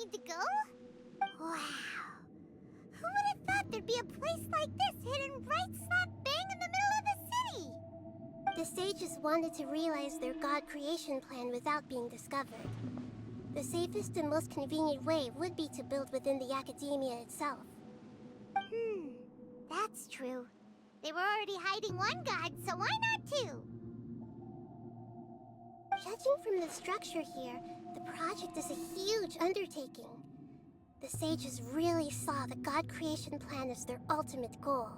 need to go? Wow. Who would have thought there'd be a place like this hidden right slap bang in the middle of the city? The sages wanted to realize their god creation plan without being discovered. The safest and most convenient way would be to build within the academia itself. That's true. They were already hiding one god, so why not two? Judging from the structure here, the project is a huge undertaking. The sages really saw the god creation plan as their ultimate goal.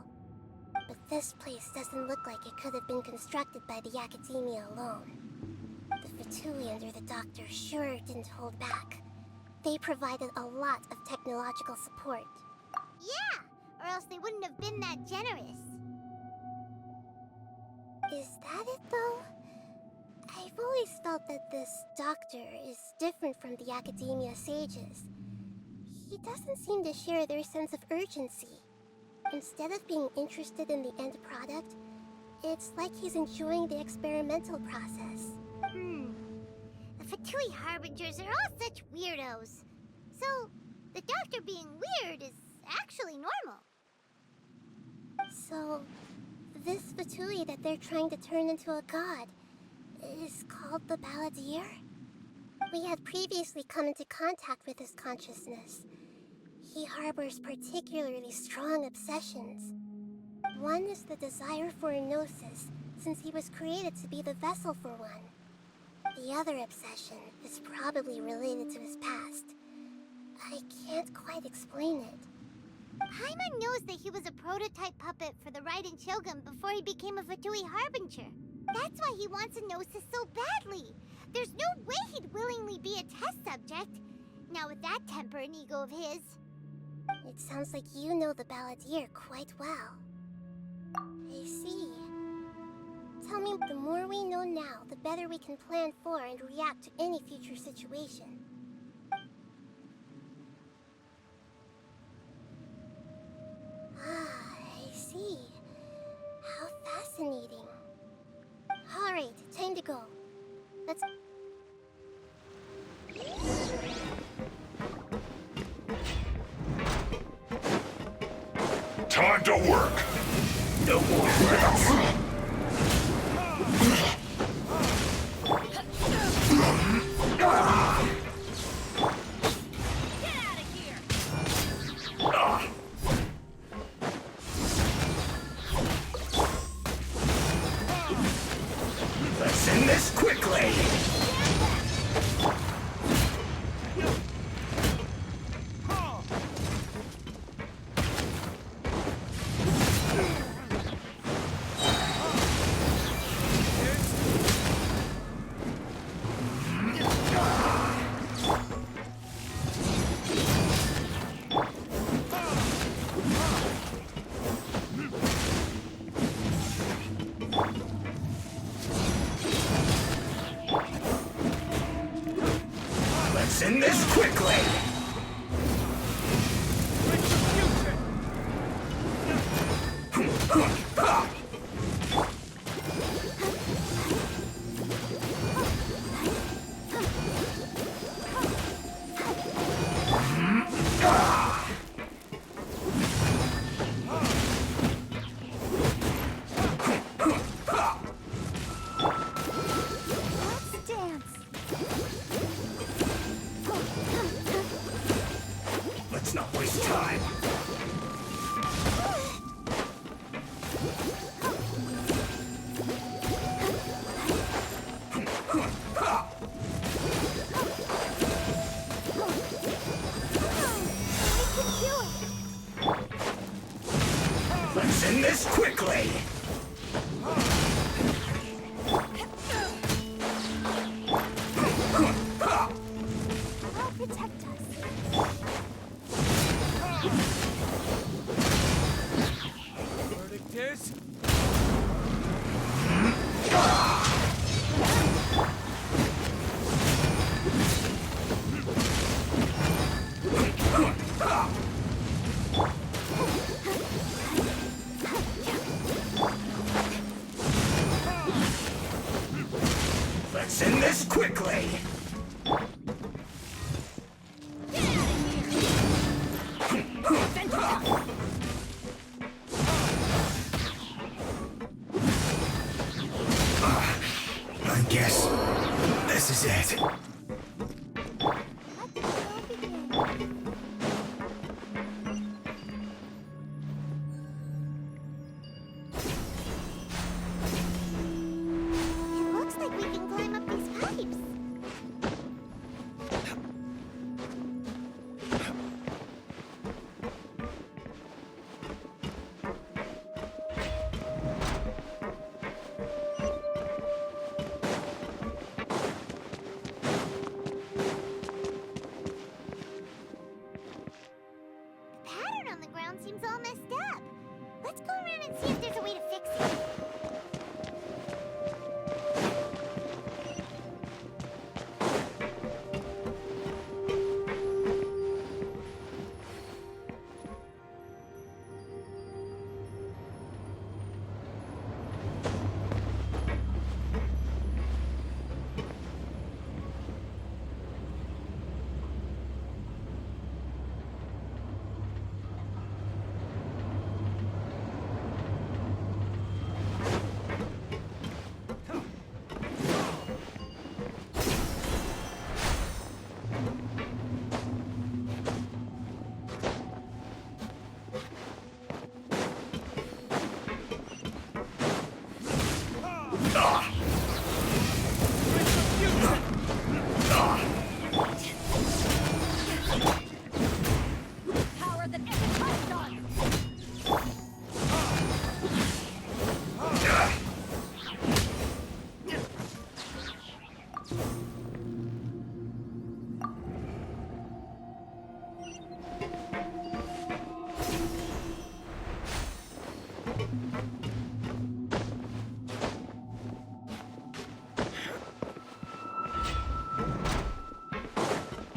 But this place doesn't look like it could have been constructed by the academia alone. The Fatui under the Doctor sure didn't hold back. They provided a lot of technological support. Yeah, or else they wouldn't have been that generous. Is that it, though? I've always felt that this Doctor is different from the academia sages. He doesn't seem to share their sense of urgency. Instead of being interested in the end product, it's like he's enjoying the experimental process. The Fatui Harbingers are all such weirdos. So, the Doctor being weird is actually normal. So, this Fatui that they're trying to turn into a god is called the Balladeer? We had previously come into contact with his consciousness. He harbors particularly strong obsessions. One is the desire for a gnosis, since he was created to be the vessel for one. The other obsession is probably related to his past. I can't quite explain it. Paimon knows that he was a prototype puppet for the Raiden Shogun before he became a Fatui Harbinger. That's why he wants a gnosis so badly. There's no way he'd willingly be a test subject. Now with that temper and ego of his. It sounds like you know the Balladeer quite well. I see. Tell me, the more we know now, the better we can plan for and react to any future situation. I see. How fascinating. Alright, time to go. Let's... Time to work! No more rats! Get out of here! Let's end this quickly! Let's end this quickly! Let's dance. Let's not waste time! Let's end this quickly! I'll protect us. Verdict is... Let's end this quickly! Get out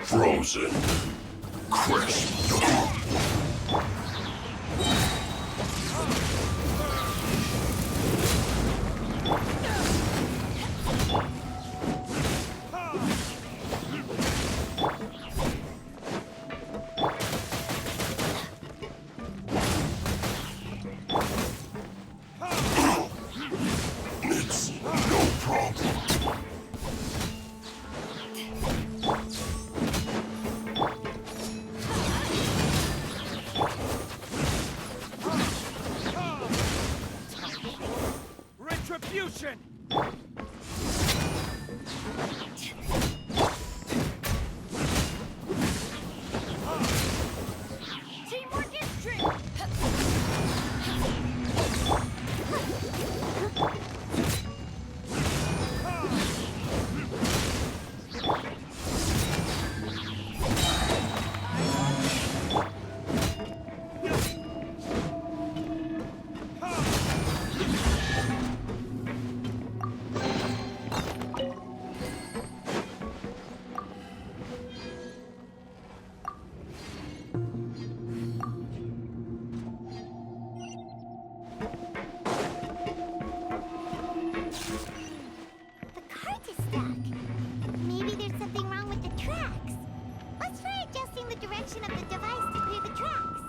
Frozen. Crisp. It's no problem. Retribution! Teamwork is strength! The cart is stuck. Maybe there's something wrong with the tracks. Let's try adjusting the direction of the device to clear the tracks.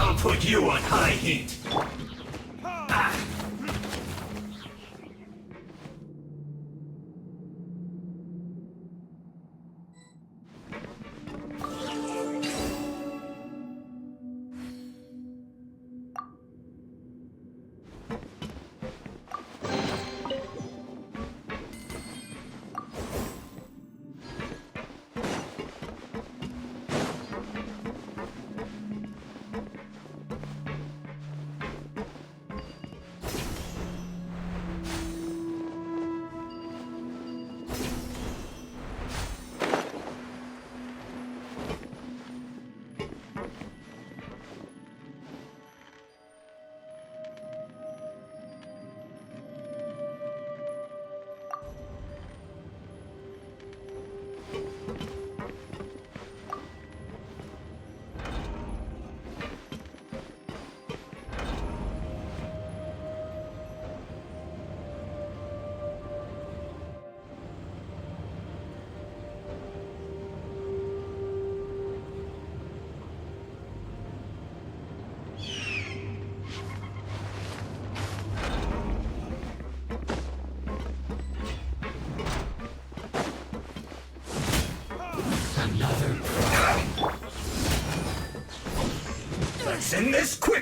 I'll put you on high heat.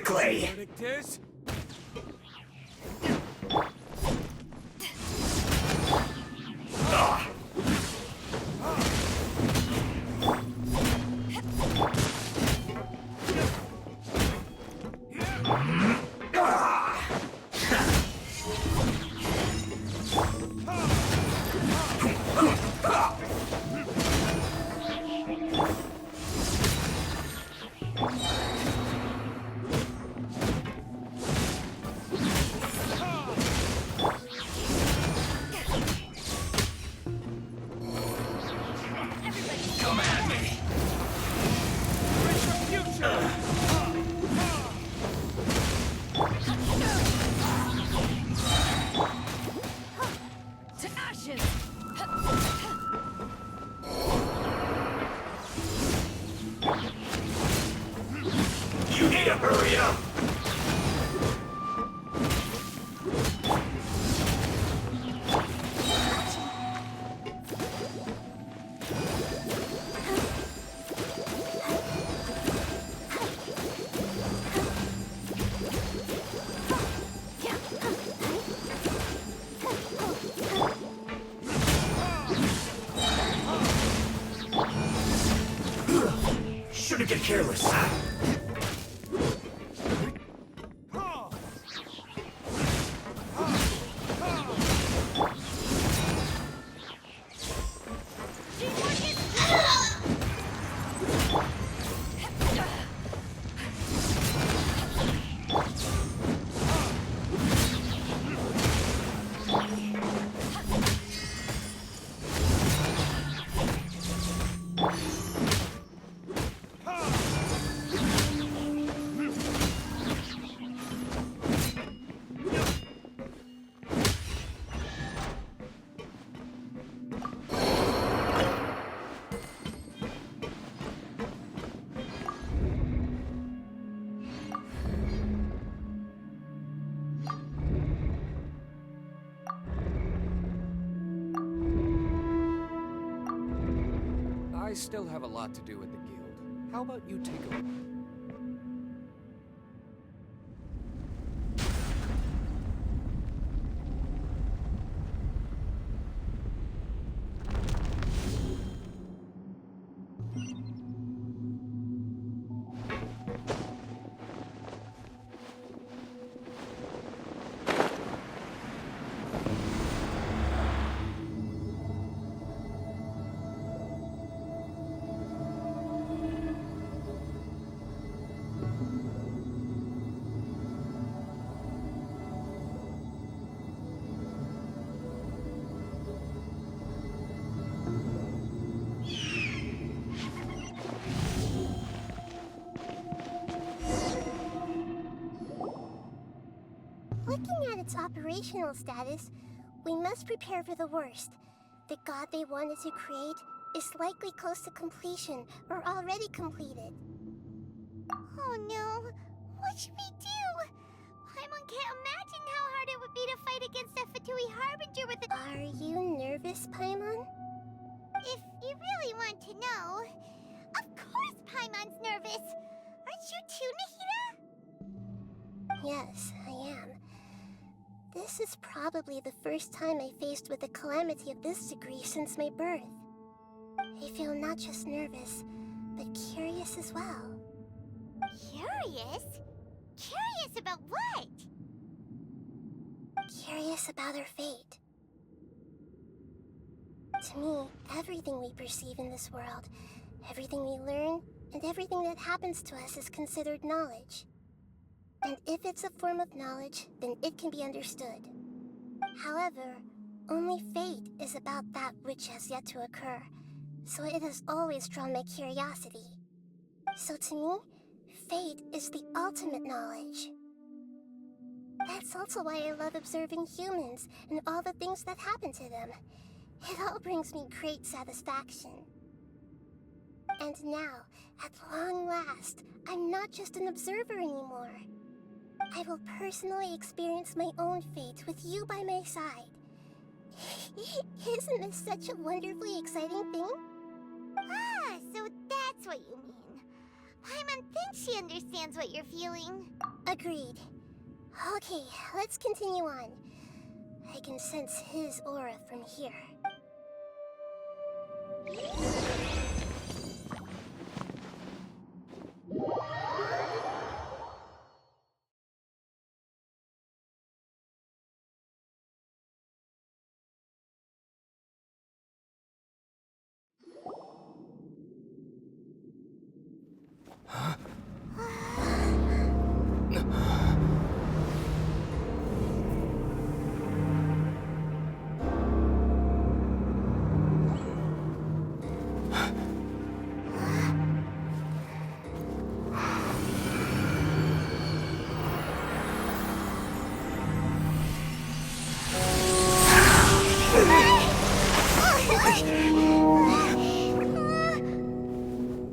quickly! Verdict is... Ah. Come at me! Retribution! To ashes! You need to hurry up! Shouldn't get careless, huh? I still have a lot to do with the guild. How about you take a... Looking at its operational status, we must prepare for the worst. The god they wanted to create is likely close to completion or already completed. Oh no, what should we do? Paimon can't imagine how hard it would be to fight against a Fatui Harbinger with a... Are you nervous, Paimon? If you really want to know, of course Paimon's nervous. Aren't you too, Nahida? Yes, I am. This is probably the first time I faced with a calamity of this degree since my birth. I feel not just nervous, but curious as well. Curious? Curious about what? Curious about our fate. To me, everything we perceive in this world, everything we learn, and everything that happens to us is considered knowledge. And if it's a form of knowledge, then it can be understood. However, only fate is about that which has yet to occur, so it has always drawn my curiosity. So to me, fate is the ultimate knowledge. That's also why I love observing humans and all the things that happen to them. It all brings me great satisfaction. And now, at long last, I'm not just an observer anymore. I will personally experience my own fate with you by my side. Isn't this such a wonderfully exciting thing? Ah, so that's what you mean. Paimon thinks she understands what you're feeling. Agreed. Okay, let's continue on. I can sense his aura from here.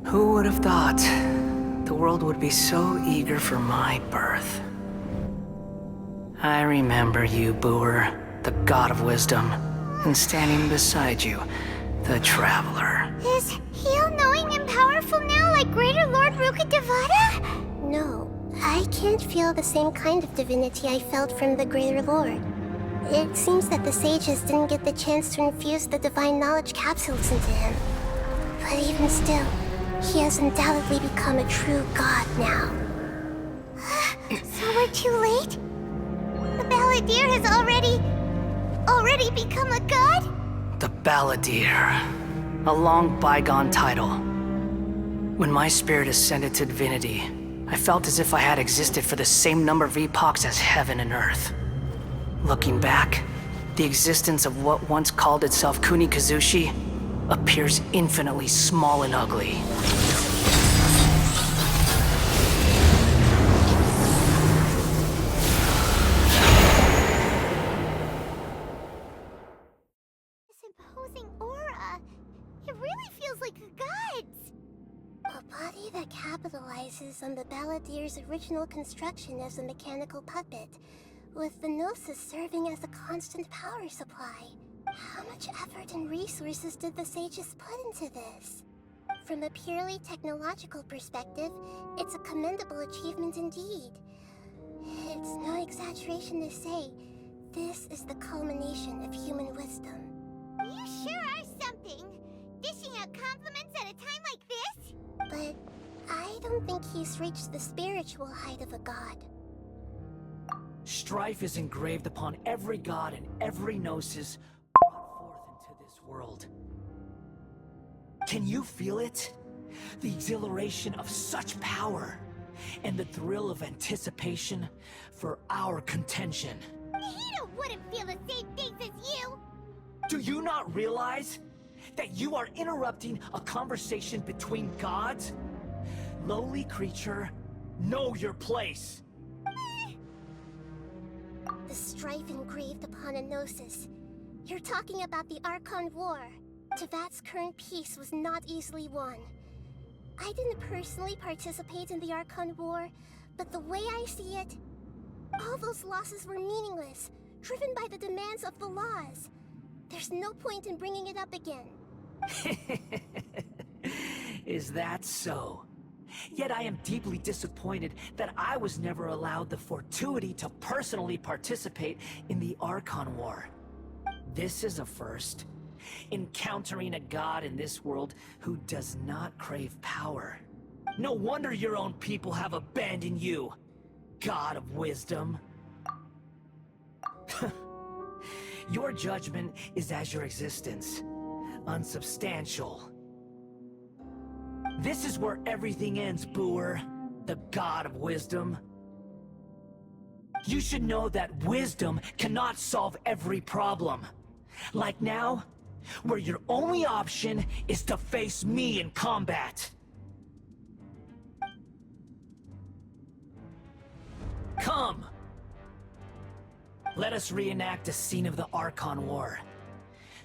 Who would have thought the world would be so eager for my birth? I remember you, Booer, the god of wisdom, and standing beside you, the traveler. Is he all-knowing and powerful now, like Greater Lord Rukkhadevata? No, I can't feel the same kind of divinity I felt from the Greater Lord. It seems that the sages didn't get the chance to infuse the divine knowledge capsules into him. But even still, he has undoubtedly become a true god now. So we're too late? The Balladeer has already become a god? The Balladeer. A long bygone title. When my spirit ascended to divinity, I felt as if I had existed for the same number of epochs as heaven and earth. Looking back, the existence of what once called itself Kunikazushi appears infinitely small and ugly. This imposing aura. It really feels like a god's. A body that capitalizes on the Balladeer's original construction as a mechanical puppet, with the Gnosis serving as a constant power supply. How much effort and resources did the sages put into this? From a purely technological perspective, it's a commendable achievement indeed. It's no exaggeration to say, this is the culmination of human wisdom. You sure are something. Dishing out compliments at a time like this? But I don't think he's reached the spiritual height of a god. Strife is engraved upon every god and every gnosis brought forth into this world. Can you feel it? The exhilaration of such power, and the thrill of anticipation for our contention. Hito wouldn't feel the same things as you. Do you not realize that you are interrupting a conversation between gods? Lowly creature, know your place. The strife engraved upon a Gnosis. You're talking about the Archon War. Tevat's current peace was not easily won. I didn't personally participate in the Archon War, but the way I see it, all those losses were meaningless, driven by the demands of the laws. There's no point in bringing it up again. Is that so? Yet I am deeply disappointed that I was never allowed the fortuity to personally participate in the Archon War. This is a first. Encountering a god in this world who does not crave power. No wonder your own people have abandoned you, god of wisdom. Your judgment is as your existence, unsubstantial. This is where everything ends, Booer, the god of wisdom. You should know that wisdom cannot solve every problem. Like now, where your only option is to face me in combat. Come! Let us reenact a scene of the Archon War.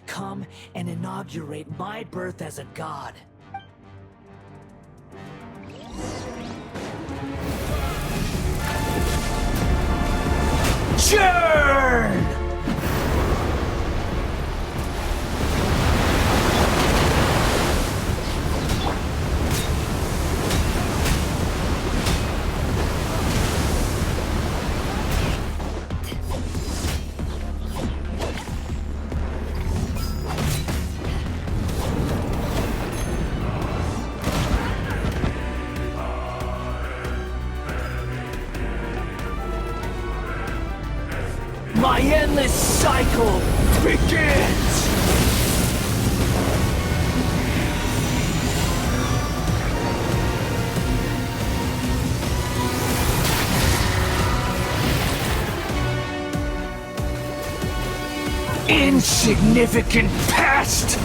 Come and inaugurate my birth as a god. Churn! endless cycle begins! Insignificant past!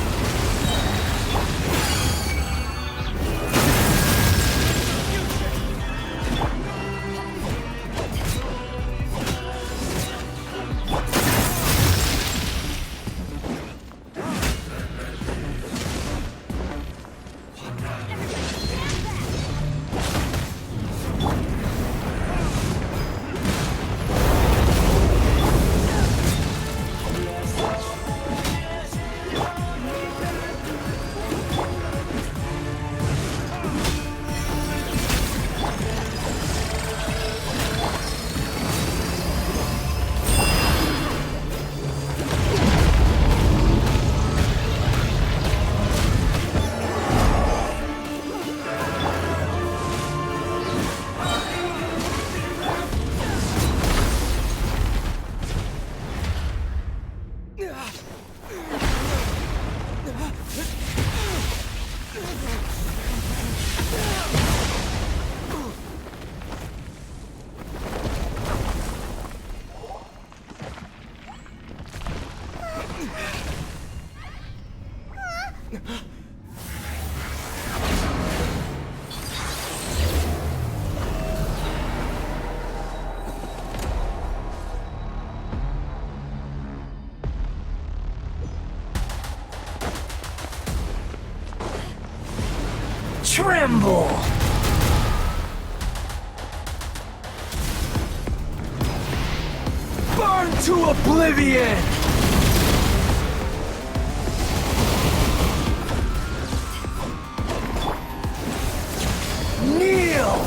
Tremble! Burn to oblivion! Kneel!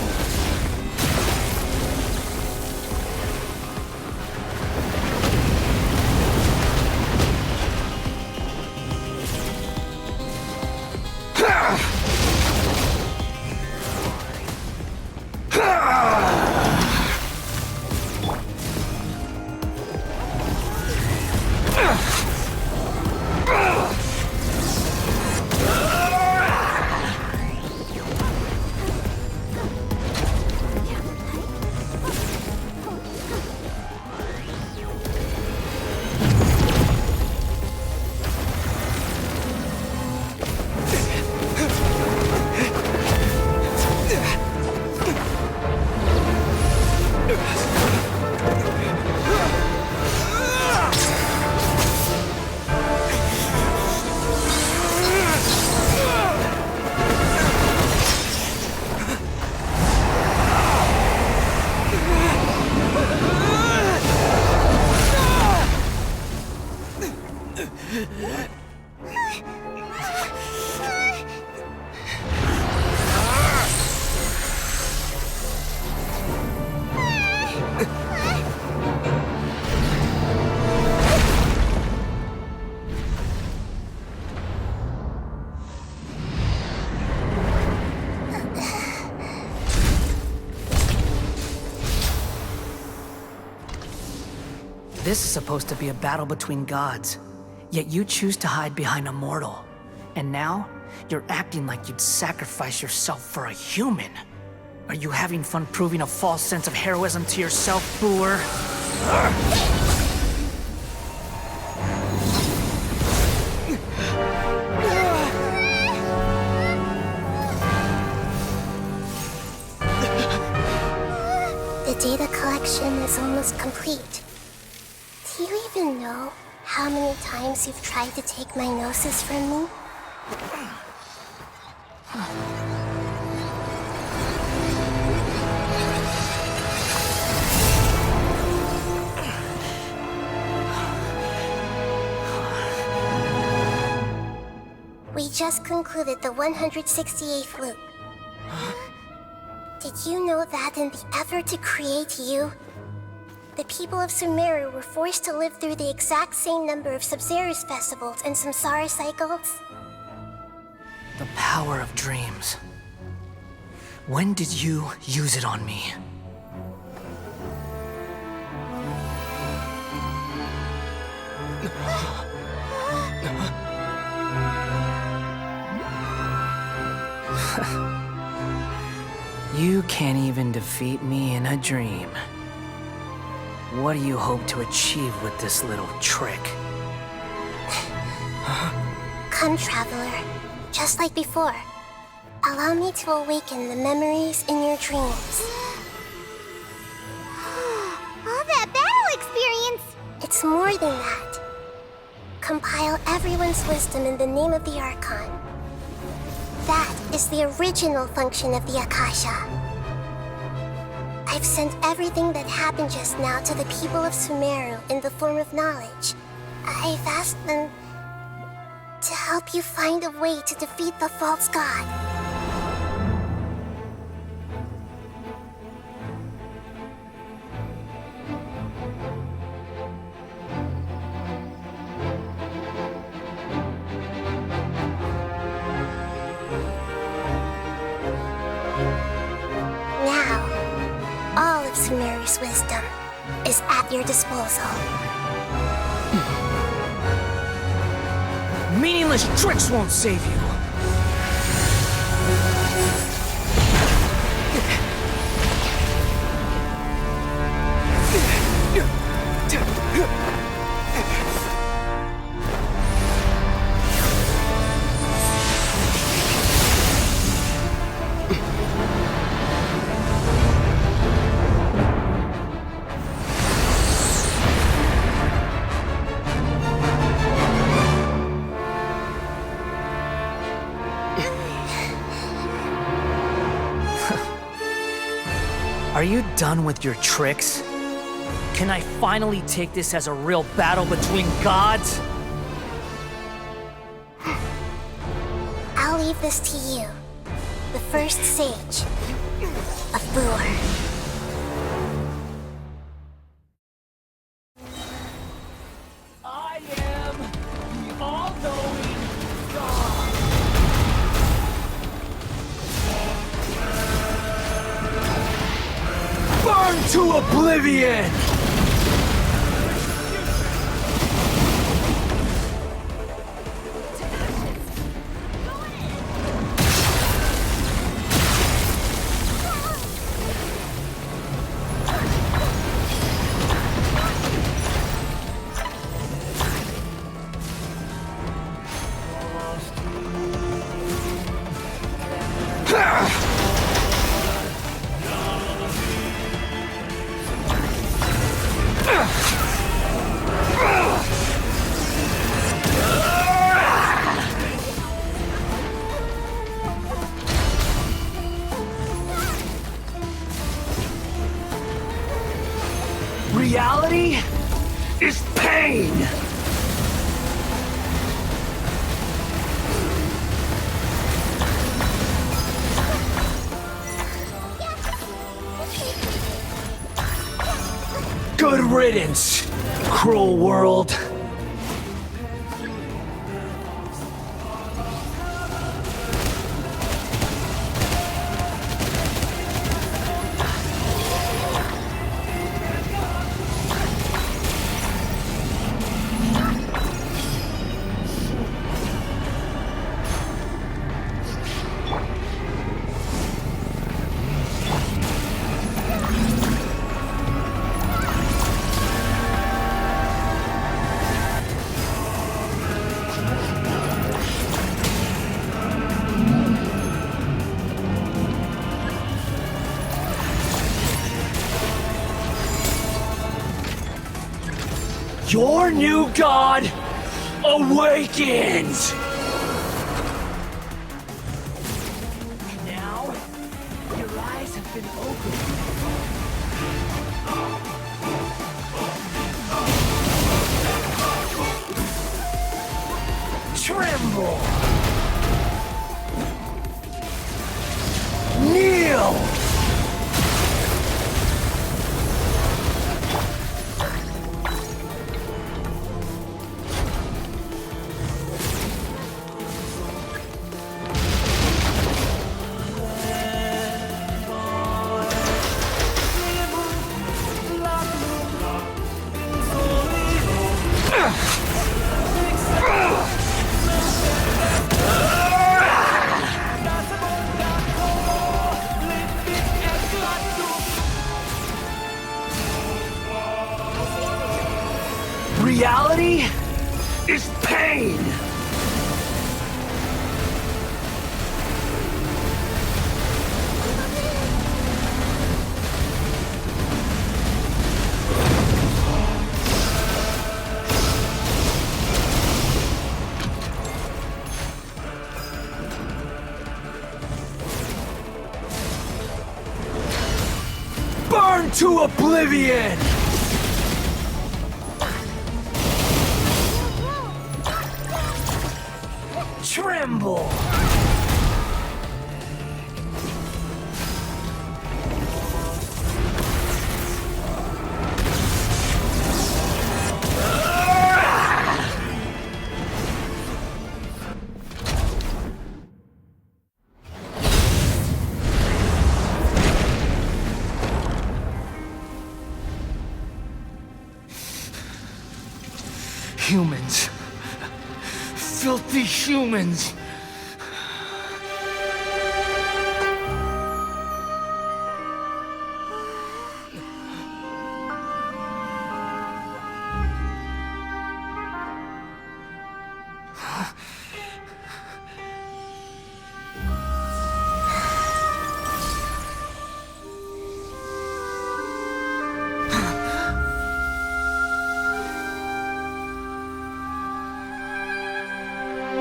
This is supposed to be a battle between gods, yet you choose to hide behind a mortal. And now, you're acting like you'd sacrifice yourself for a human. Are you having fun proving a false sense of heroism to yourself, Boor? The data collection is almost complete. Do you even know how many times you've tried to take my gnosis from me? We just concluded the 168th loop. Did you know that in the effort to create you, the people of Sumeru were forced to live through the exact same number of Sub-Zerus festivals and Samsara cycles? The power of dreams. When did you use it on me? You can't even defeat me in a dream. What do you hope to achieve with this little trick? Come, Traveler. Just like before. Allow me to awaken the memories in your dreams. All that battle experience! It's more than that. Compile everyone's wisdom in the name of the Archon. That is the original function of the Akasha. I've sent everything that happened just now to the people of Sumeru in the form of knowledge. I've asked them to help you find a way to defeat the false god. Now, all of Sumeru's wisdom is at your disposal. Meaningless tricks won't save you. Are you done with your tricks? Can I finally take this as a real battle between gods? I'll leave this to you, the first sage of Boor. I am the all-knowing God. Burn to oblivion! Reality is pain! Good riddance, cruel world. Your new god awakens! Now, your eyes have been opened. Tremble! Kneel! pain! Burn to oblivion! Tremble! Humans. Filthy humans.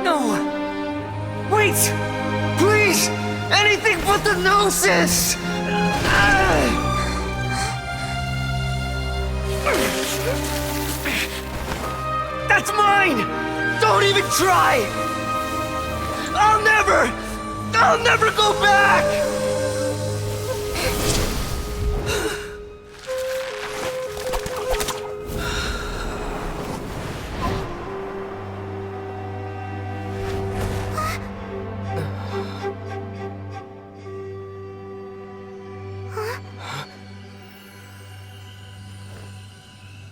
No! Wait! Please! Anything but the Gnosis! That's mine! Don't even try! I'll never go back!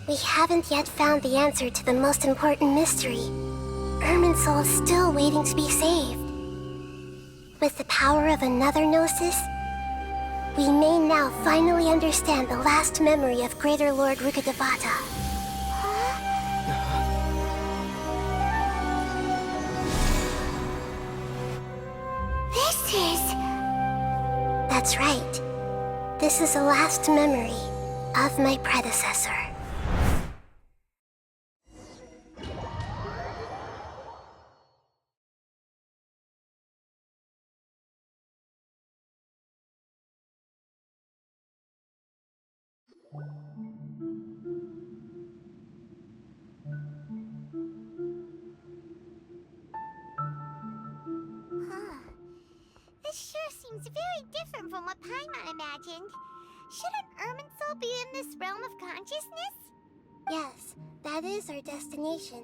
We haven't yet found the answer to the most important mystery. Irminsul is still waiting to be saved. With the power of another Gnosis, we may now finally understand the last memory of Greater Lord Rukkhadevata. This is... That's right. This is the last memory of my predecessor. Huh. This sure seems very different from what Paimon imagined. Shouldn't Irminsul be in this realm of consciousness? Yes, that is our destination.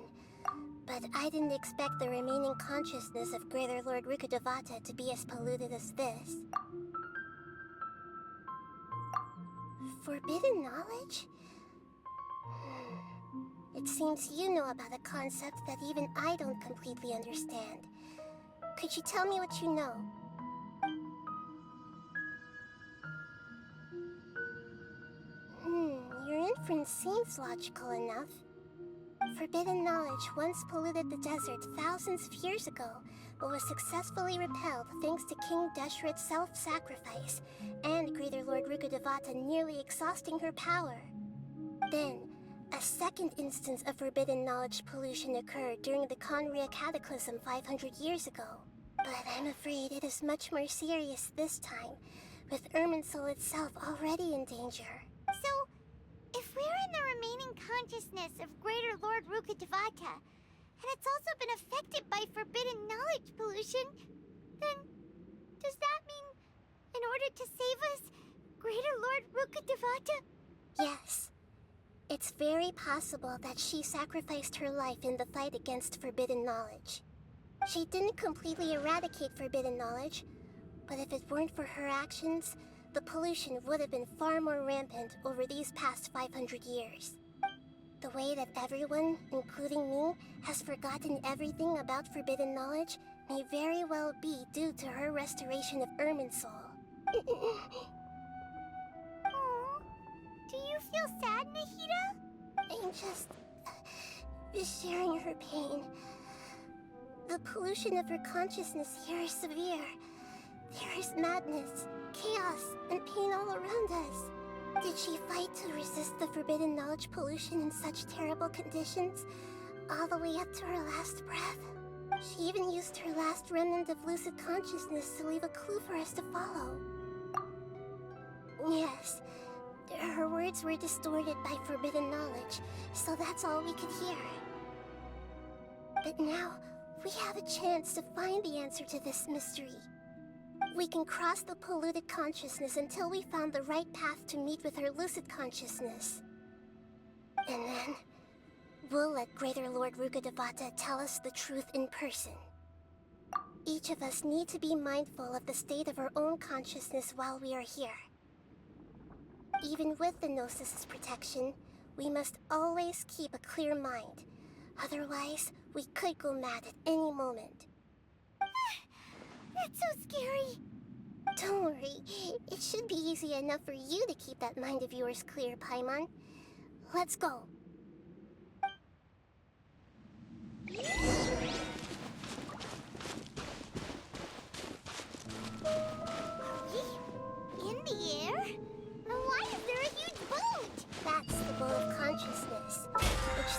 But I didn't expect the remaining consciousness of Greater Lord Rukkhadevata to be as polluted as this. Forbidden knowledge? It seems you know about a concept that even I don't completely understand. Could you tell me what you know? Your inference seems logical enough. Forbidden knowledge once polluted the desert thousands of years ago, but was successfully repelled thanks to King Deshret's self-sacrifice, and Greater Lord Rukkhadevata nearly exhausting her power. Then, a second instance of forbidden knowledge pollution occurred during the Conria Cataclysm 500 years ago. But I'm afraid it is much more serious this time, with Irminsul itself already in danger. So, if we're in the remaining consciousness of Greater Lord Rukkhadevata, and it's also been affected by forbidden knowledge pollution, then does that mean, in order to save us, Greater Lord Rukkhadevata? Yes. It's very possible that she sacrificed her life in the fight against forbidden knowledge. She didn't completely eradicate forbidden knowledge, but if it weren't for her actions, the pollution would have been far more rampant over these past 500 years. The way that everyone, including me, has forgotten everything about forbidden knowledge may very well be due to her restoration of Irminsul. Aw, do you feel sad, Nahida? I'm just is sharing her pain. The pollution of her consciousness here is severe. There is madness, chaos, and pain all around us. Did she fight to resist the forbidden knowledge pollution in such terrible conditions, all the way up to her last breath? She even used her last remnant of lucid consciousness to leave a clue for us to follow. Yes, her words were distorted by forbidden knowledge, so that's all we could hear. But now, we have a chance to find the answer to this mystery. We can cross the polluted consciousness until we found the right path to meet with her lucid consciousness. And then, we'll let Greater Lord Rukkhadevata tell us the truth in person. Each of us need to be mindful of the state of our own consciousness while we are here. Even with the Gnosis' protection, we must always keep a clear mind. Otherwise, we could go mad at any moment. That's so scary. Don't worry, it should be easy enough for you to keep that mind of yours clear, Paimon. Let's go. In the air? Why is there a huge boat? That's the boat of consciousness, which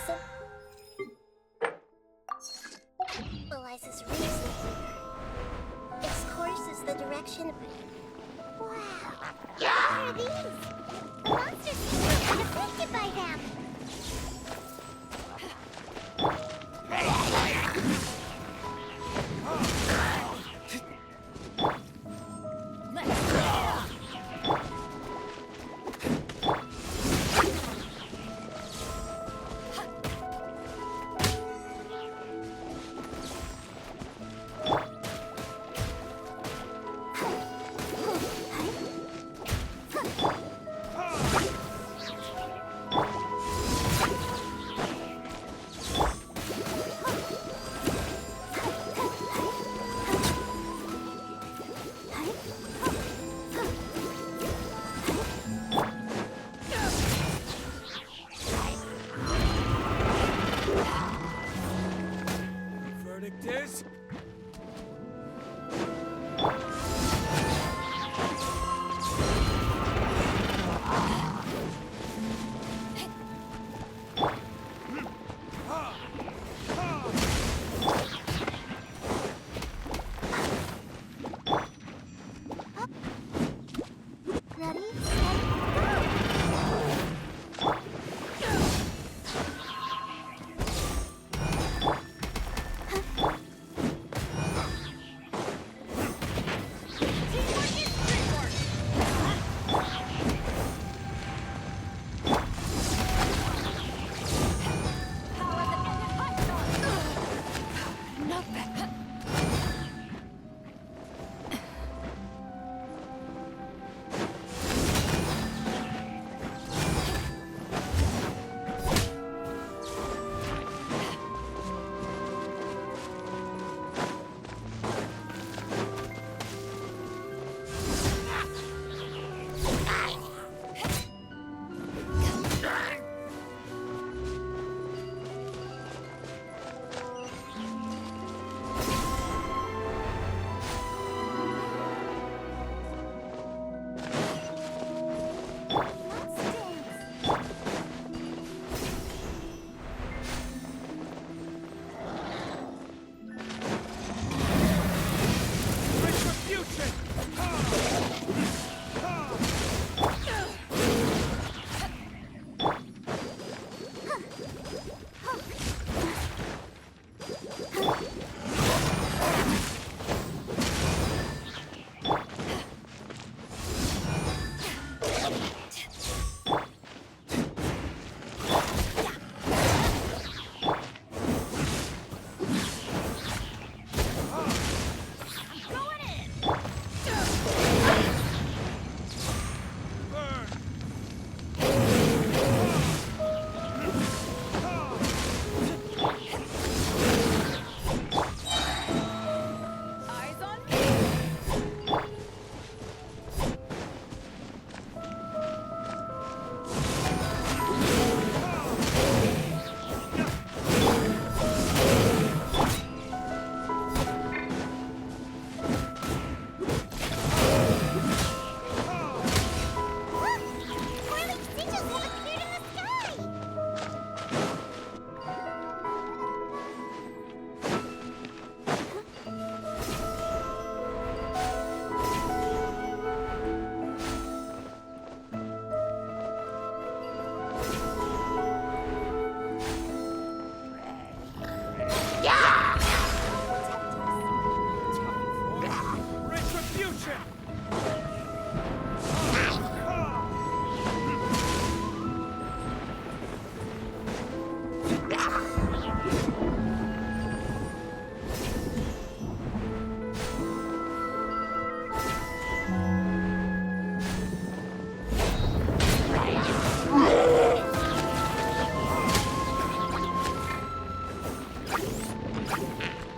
symbolizes reason. Its course is the direction of... Wow. What are these? The monsters seem to have been affected by them.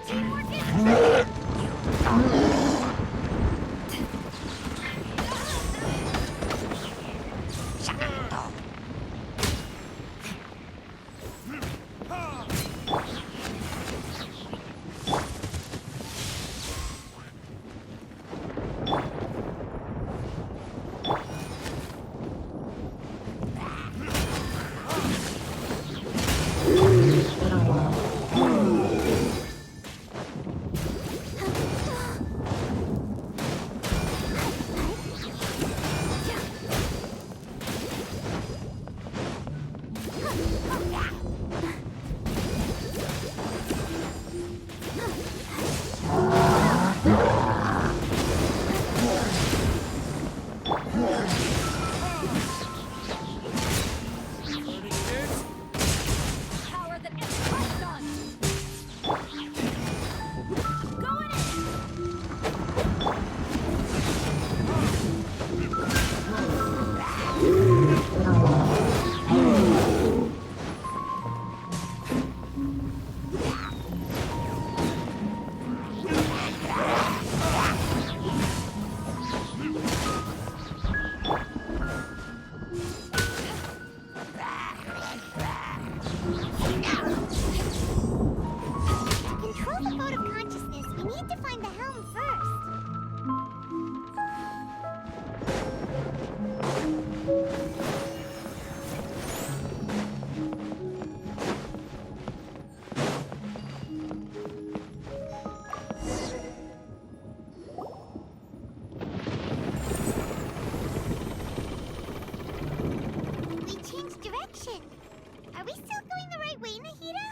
Teamwork is Power that is pressed on. Going in. To control the boat of consciousness, we need to find the helm first. We changed direction. Are we still going the right way, Nahida?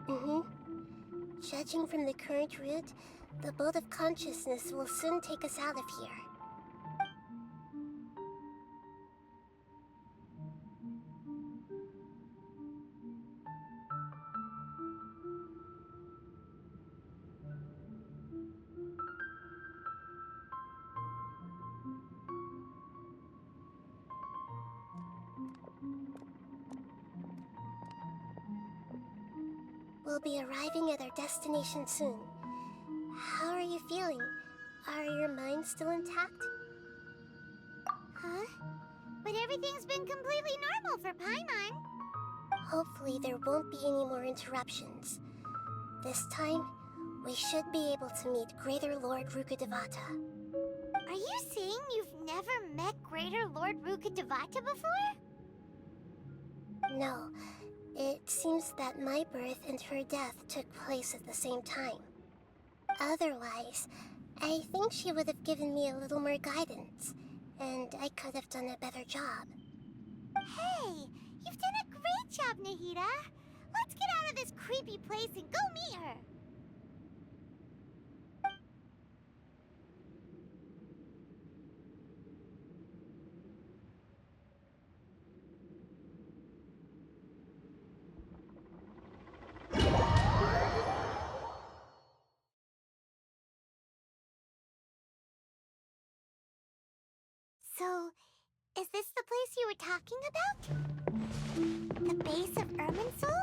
Mm-hmm. Judging from the current route, the boat of consciousness will soon take us out of here. We'll be arriving at our destination soon. How are you feeling? Are your minds still intact? Huh? But everything's been completely normal for Paimon. Hopefully there won't be any more interruptions. This time, we should be able to meet Greater Lord Rukkhadevata. Are you saying you've never met Greater Lord Rukkhadevata before? No, it seems that my birth and her death took place at the same time. Otherwise, I think she would have given me a little more guidance, and I could have done a better job. Hey, you've done a great job, Nahida. Let's get out of this creepy place and go meet her. So, is this the place you were talking about? The base of Irminsul?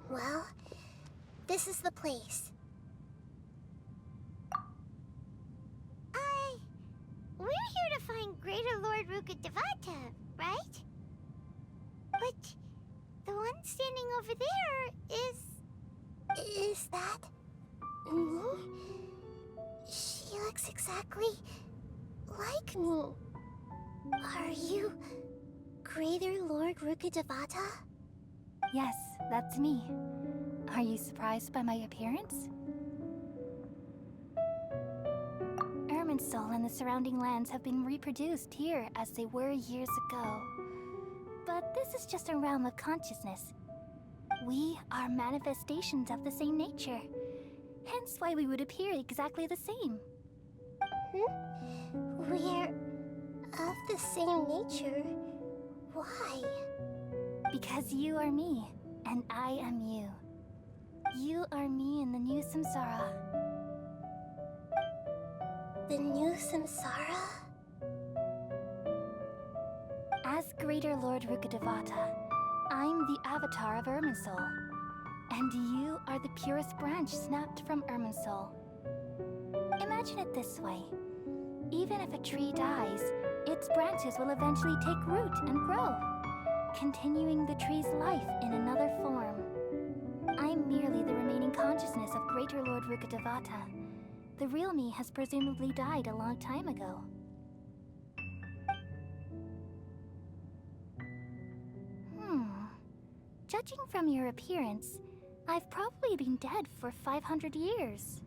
Well, this is the place. We're here to find Greater Lord Rukkhadevata, right? But the one standing over there is... Is that me? She looks exactly like me. Are you Greater Lord Rukkhadevata? Yes, that's me. Are you surprised by my appearance? Irminsul and the surrounding lands have been reproduced here as they were years ago. But this is just a realm of consciousness. We are manifestations of the same nature. Hence why we would appear exactly the same. We're Of the same nature? Why? Because you are me, and I am you. You are me in the new samsara. The new samsara? As Greater Lord Rukkhadevata, I'm the avatar of Irminsul. And you are the purest branch snapped from Irminsul. Imagine it this way. Even if a tree dies, its branches will eventually take root and grow, continuing the tree's life in another form. I'm merely the remaining consciousness of Greater Lord Rukkhadevata. The real me has presumably died a long time ago. Judging from your appearance, I've probably been dead for 500 years.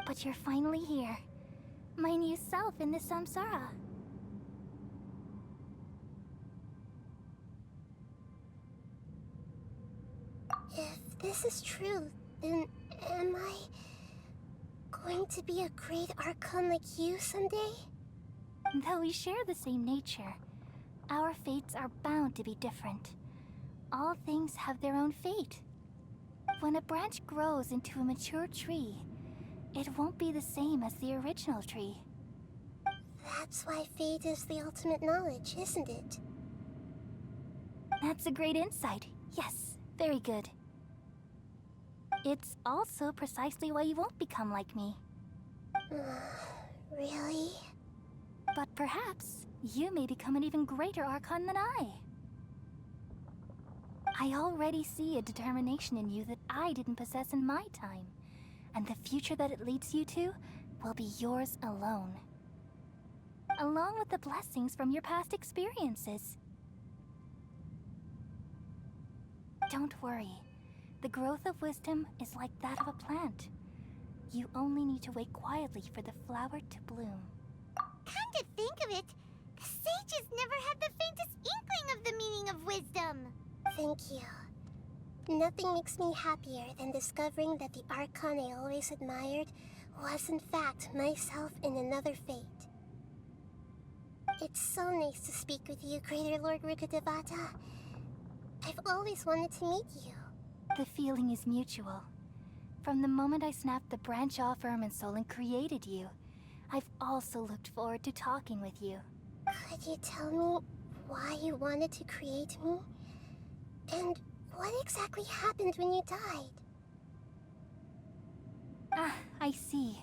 But you're finally here. My new self in the samsara. If this is true, then am I going to be a great Archon like you someday? Though we share the same nature, our fates are bound to be different. All things have their own fate. When a branch grows into a mature tree, it won't be the same as the original tree. That's why fate is the ultimate knowledge, isn't it? That's a great insight. Yes, very good. It's also precisely why you won't become like me. Really? But perhaps you may become an even greater Archon than I. I already see a determination in you that I didn't possess in my time, and the future that it leads you to will be yours alone. Along with the blessings from your past experiences. Don't worry. The growth of wisdom is like that of a plant. You only need to wait quietly for the flower to bloom. Come to think of it, the sages never had the faintest inkling of the meaning of wisdom. Thank you. Nothing makes me happier than discovering that the Archon I always admired was in fact myself in another fate. It's so nice to speak with you, Greater Lord Rukkhadevata. I've always wanted to meet you. The feeling is mutual. From the moment I snapped the branch off Irminsul and created you, I've also looked forward to talking with you. Could you tell me why you wanted to create me? And what exactly happened when you died? Ah, I see.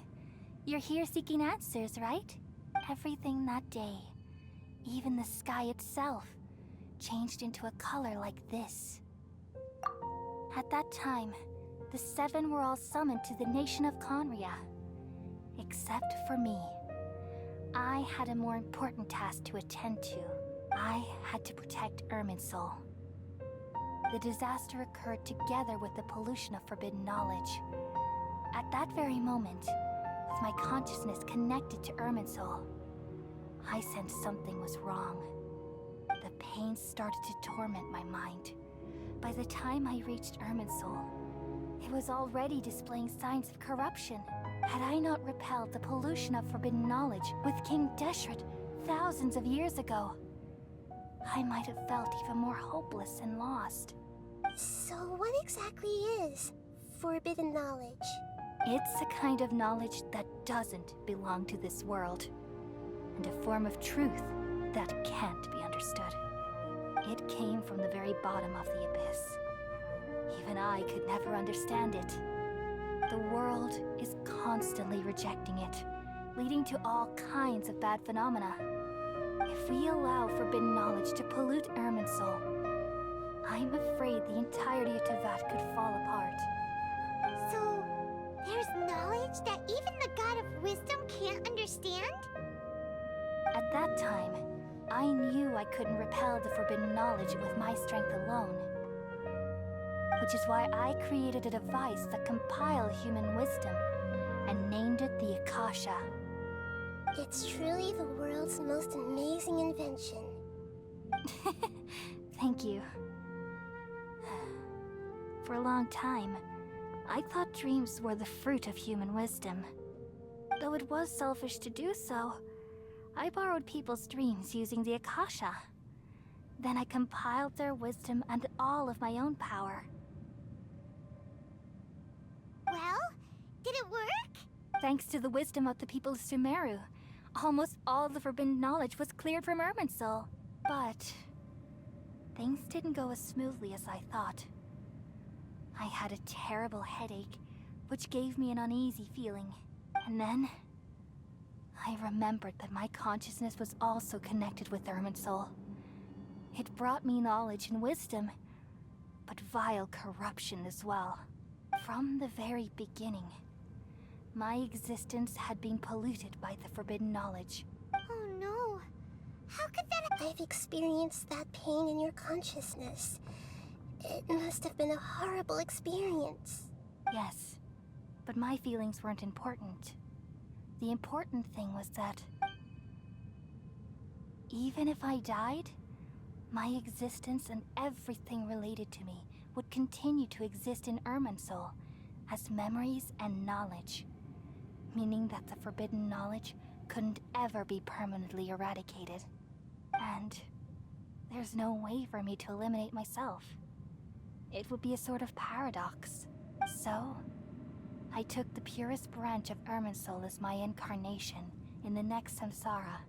You're here seeking answers, right? Everything that day, even the sky itself, changed into a color like this. At that time, the seven were all summoned to the nation of Conria. Except for me. I had a more important task to attend to. I had to protect Irminsul. The disaster occurred together with the pollution of forbidden knowledge. At that very moment, with my consciousness connected to Irminsul, I sensed something was wrong. The pain started to torment my mind. By the time I reached Irminsul, it was already displaying signs of corruption. Had I not repelled the pollution of forbidden knowledge with King Deshret thousands of years ago, I might have felt even more hopeless and lost. So what exactly is forbidden knowledge? It's a kind of knowledge that doesn't belong to this world, and a form of truth that can't be understood. It came from the very bottom of the abyss. Even I could never understand it. The world is constantly rejecting it, leading to all kinds of bad phenomena. If we allow forbidden knowledge to pollute Irminsul, I'm afraid the entirety of Tevat could fall apart. So, there's knowledge that even the God of wisdom can't understand? At that time, I knew I couldn't repel the forbidden knowledge with my strength alone. Which is why I created a device that compiled human wisdom and named it the Akasha. It's truly the world's most amazing invention. Thank you. For a long time, I thought dreams were the fruit of human wisdom. Though it was selfish to do so, I borrowed people's dreams using the Akasha. Then I compiled their wisdom and all of my own power. Well, did it work? Thanks to the wisdom of the people of Sumeru, almost all of the forbidden knowledge was cleared from Irminsul. But things didn't go as smoothly as I thought. I had a terrible headache, which gave me an uneasy feeling. And then I remembered that my consciousness was also connected with Irminsul. It brought me knowledge and wisdom, but vile corruption as well. From the very beginning, my existence had been polluted by the forbidden knowledge. Oh no. How could that I've experienced that pain in your consciousness. It must have been a horrible experience. Yes, but my feelings weren't important. The important thing was that even if I died, my existence and everything related to me would continue to exist in Irminsul as memories and knowledge, meaning that the forbidden knowledge couldn't ever be permanently eradicated. And there's no way for me to eliminate myself. It would be a sort of paradox. So, I took the purest branch of Irminsul as my incarnation in the next samsara,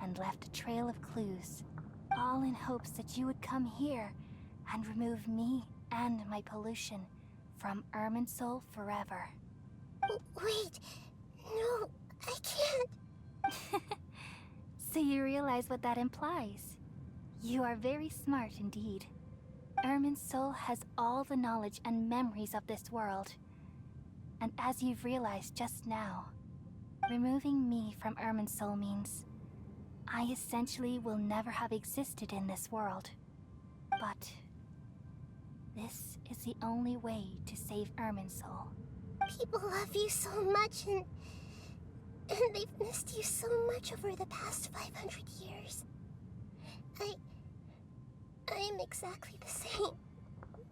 and left a trail of clues, all in hopes that you would come here and remove me and my pollution from Irminsul forever. Wait, no, I can't. So you realize what that implies. You are very smart indeed. Irminsul has all the knowledge and memories of this world. And as you've realized just now, removing me from Irminsul means I essentially will never have existed in this world. But this is the only way to save Irminsul. People love you so much, and they've missed you so much over the past 500 years. I am exactly the same.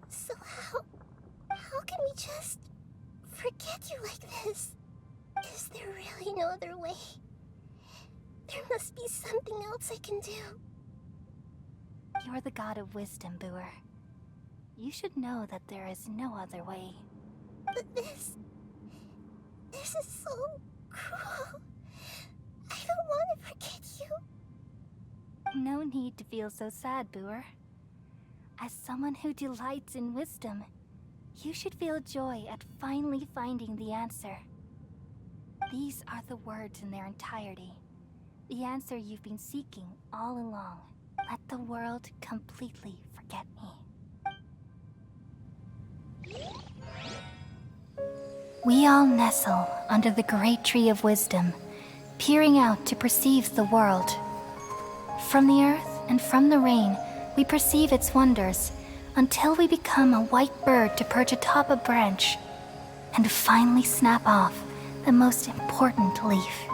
So how can we just forget you like this? Is there really no other way? There must be something else I can do. You're the god of wisdom, Booer. You should know that there is no other way. But this is so cruel. I don't want to forget you. No need to feel so sad, Booer. As someone who delights in wisdom, you should feel joy at finally finding the answer. These are the words in their entirety. The answer you've been seeking all along. Let the world completely forget me. We all nestle under the great tree of wisdom, peering out to perceive the world. From the earth and from the rain, we perceive its wonders, until we become a white bird to perch atop a branch, and finally snap off the most important leaf.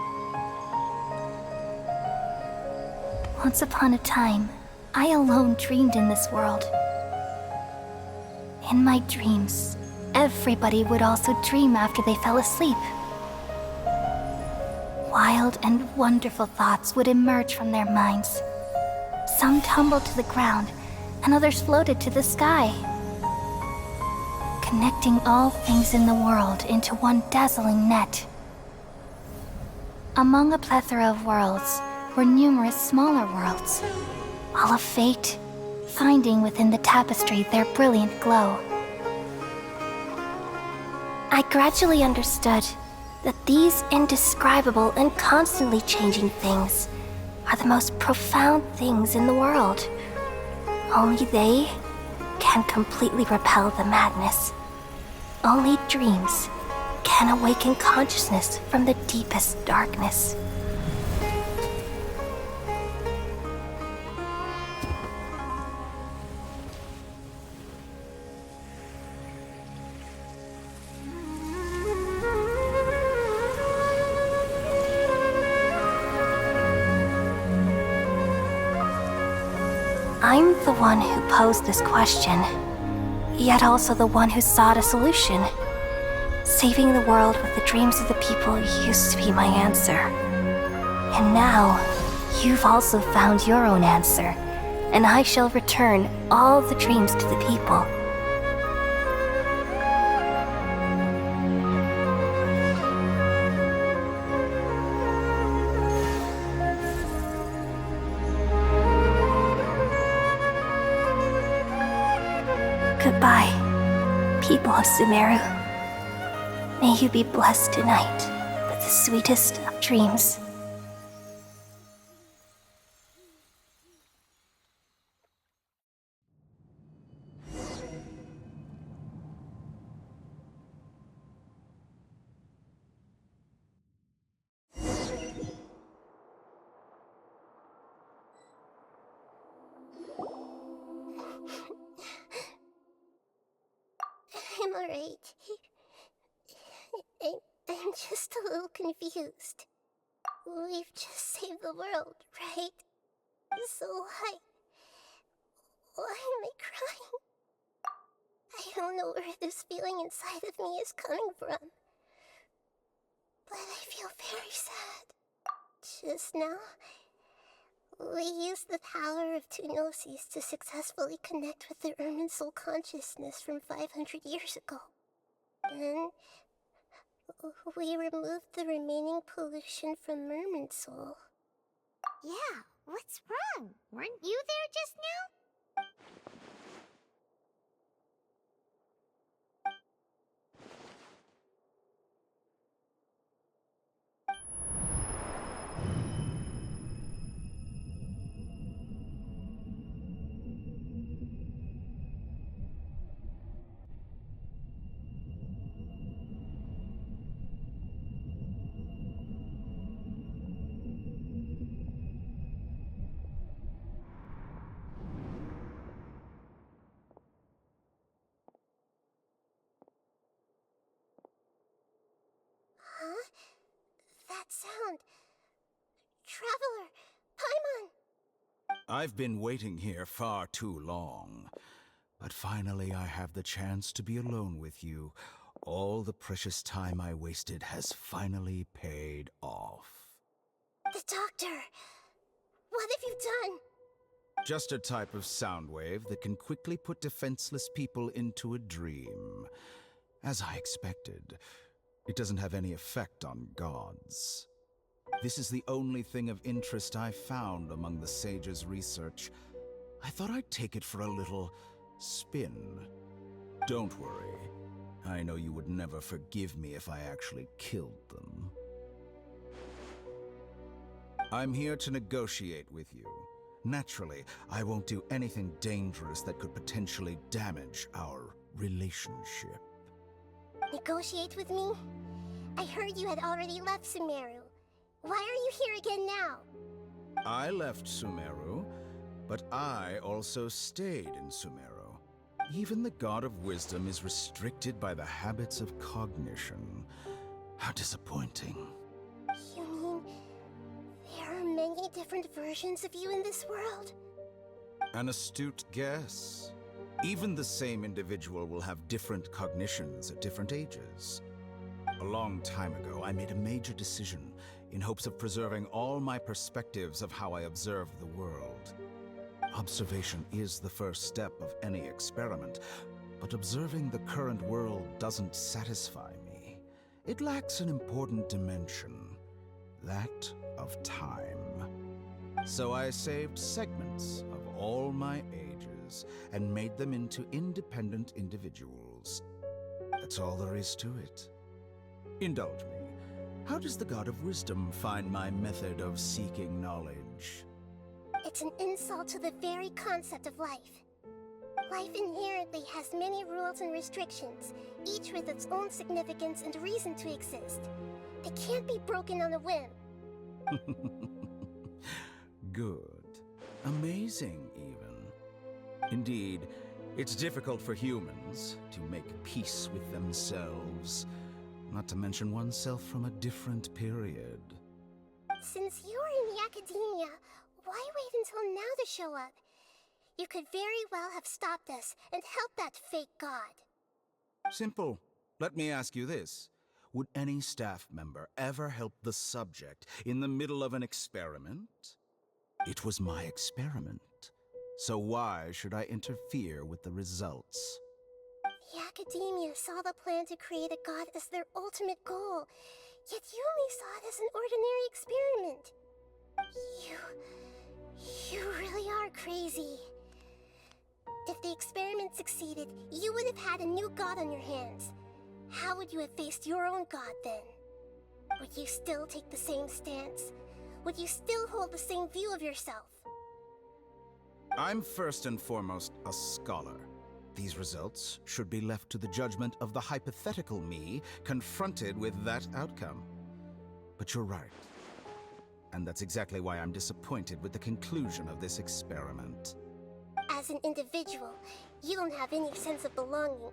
Once upon a time, I alone dreamed in this world. In my dreams, everybody would also dream after they fell asleep. Wild and wonderful thoughts would emerge from their minds. Some tumbled to the ground, and others floated to the sky, connecting all things in the world into one dazzling net. Among a plethora of worlds were numerous smaller worlds, all of fate, finding within the tapestry their brilliant glow. I gradually understood that these indescribable and constantly changing things are the most profound things in the world. Only they can completely repel the madness. Only dreams can awaken consciousness from the deepest darkness. I'm the one who posed this question, yet also the one who sought a solution. Saving the world with the dreams of the people used to be my answer. And now, you've also found your own answer, and I shall return all the dreams to the people. Goodbye, people of Sumeru. May you be blessed tonight with the sweetest of dreams. I'm alright. I'm just a little confused. We've just saved the world, right? So why am I crying? I don't know where this feeling inside of me is coming from. But I feel very sad. Just now, we used the power of two gnosis to successfully connect with the Ermin soul consciousness from 500 years ago. Then, we removed the remaining pollution from Merman soul. Yeah, what's wrong? Weren't you there just now? Huh? That sound. Traveler! Paimon! I've been waiting here far too long. But finally I have the chance to be alone with you. All the precious time I wasted has finally paid off. The doctor! What have you done? Just a type of sound wave that can quickly put defenseless people into a dream. As I expected, it doesn't have any effect on gods. This is the only thing of interest I found among the sage's research. I thought I'd take it for a little spin. Don't worry. I know you would never forgive me if I actually killed them. I'm here to negotiate with you. Naturally, I won't do anything dangerous that could potentially damage our relationship. Negotiate with me? I heard you had already left Sumeru. Why are you here again now? I left Sumeru, but I also stayed in Sumeru. Even the God of Wisdom is restricted by the habits of cognition. How disappointing. You mean there are many different versions of you in this world? An astute guess. Even the same individual will have different cognitions at different ages. A long time ago, I made a major decision in hopes of preserving all my perspectives of how I observe the world. Observation is the first step of any experiment, but observing the current world doesn't satisfy me. It lacks an important dimension, that of time. So I saved segments of all my ages and made them into independent individuals. That's all there is to it. Indulge me. How does the God of Wisdom find my method of seeking knowledge? It's an insult to the very concept of life. Life inherently has many rules and restrictions, each with its own significance and reason to exist. They can't be broken on a whim. Good. Amazing, even. Indeed, it's difficult for humans to make peace with themselves, not to mention oneself from a different period. Since you're in the academia, why wait until now to show up? You could very well have stopped us and helped that fake god. Simple. Let me ask you this. Would any staff member ever help the subject in the middle of an experiment? It was my experiment, so why should I interfere with the results? The Academia saw the plan to create a god as their ultimate goal, yet you only saw it as an ordinary experiment. You really are crazy. If the experiment succeeded, you would have had a new god on your hands. How would you have faced your own god then? Would you still take the same stance? Would you still hold the same view of yourself? I'm first and foremost a scholar. These results should be left to the judgment of the hypothetical me confronted with that outcome. But you're right. And that's exactly why I'm disappointed with the conclusion of this experiment. As an individual, you don't have any sense of belonging.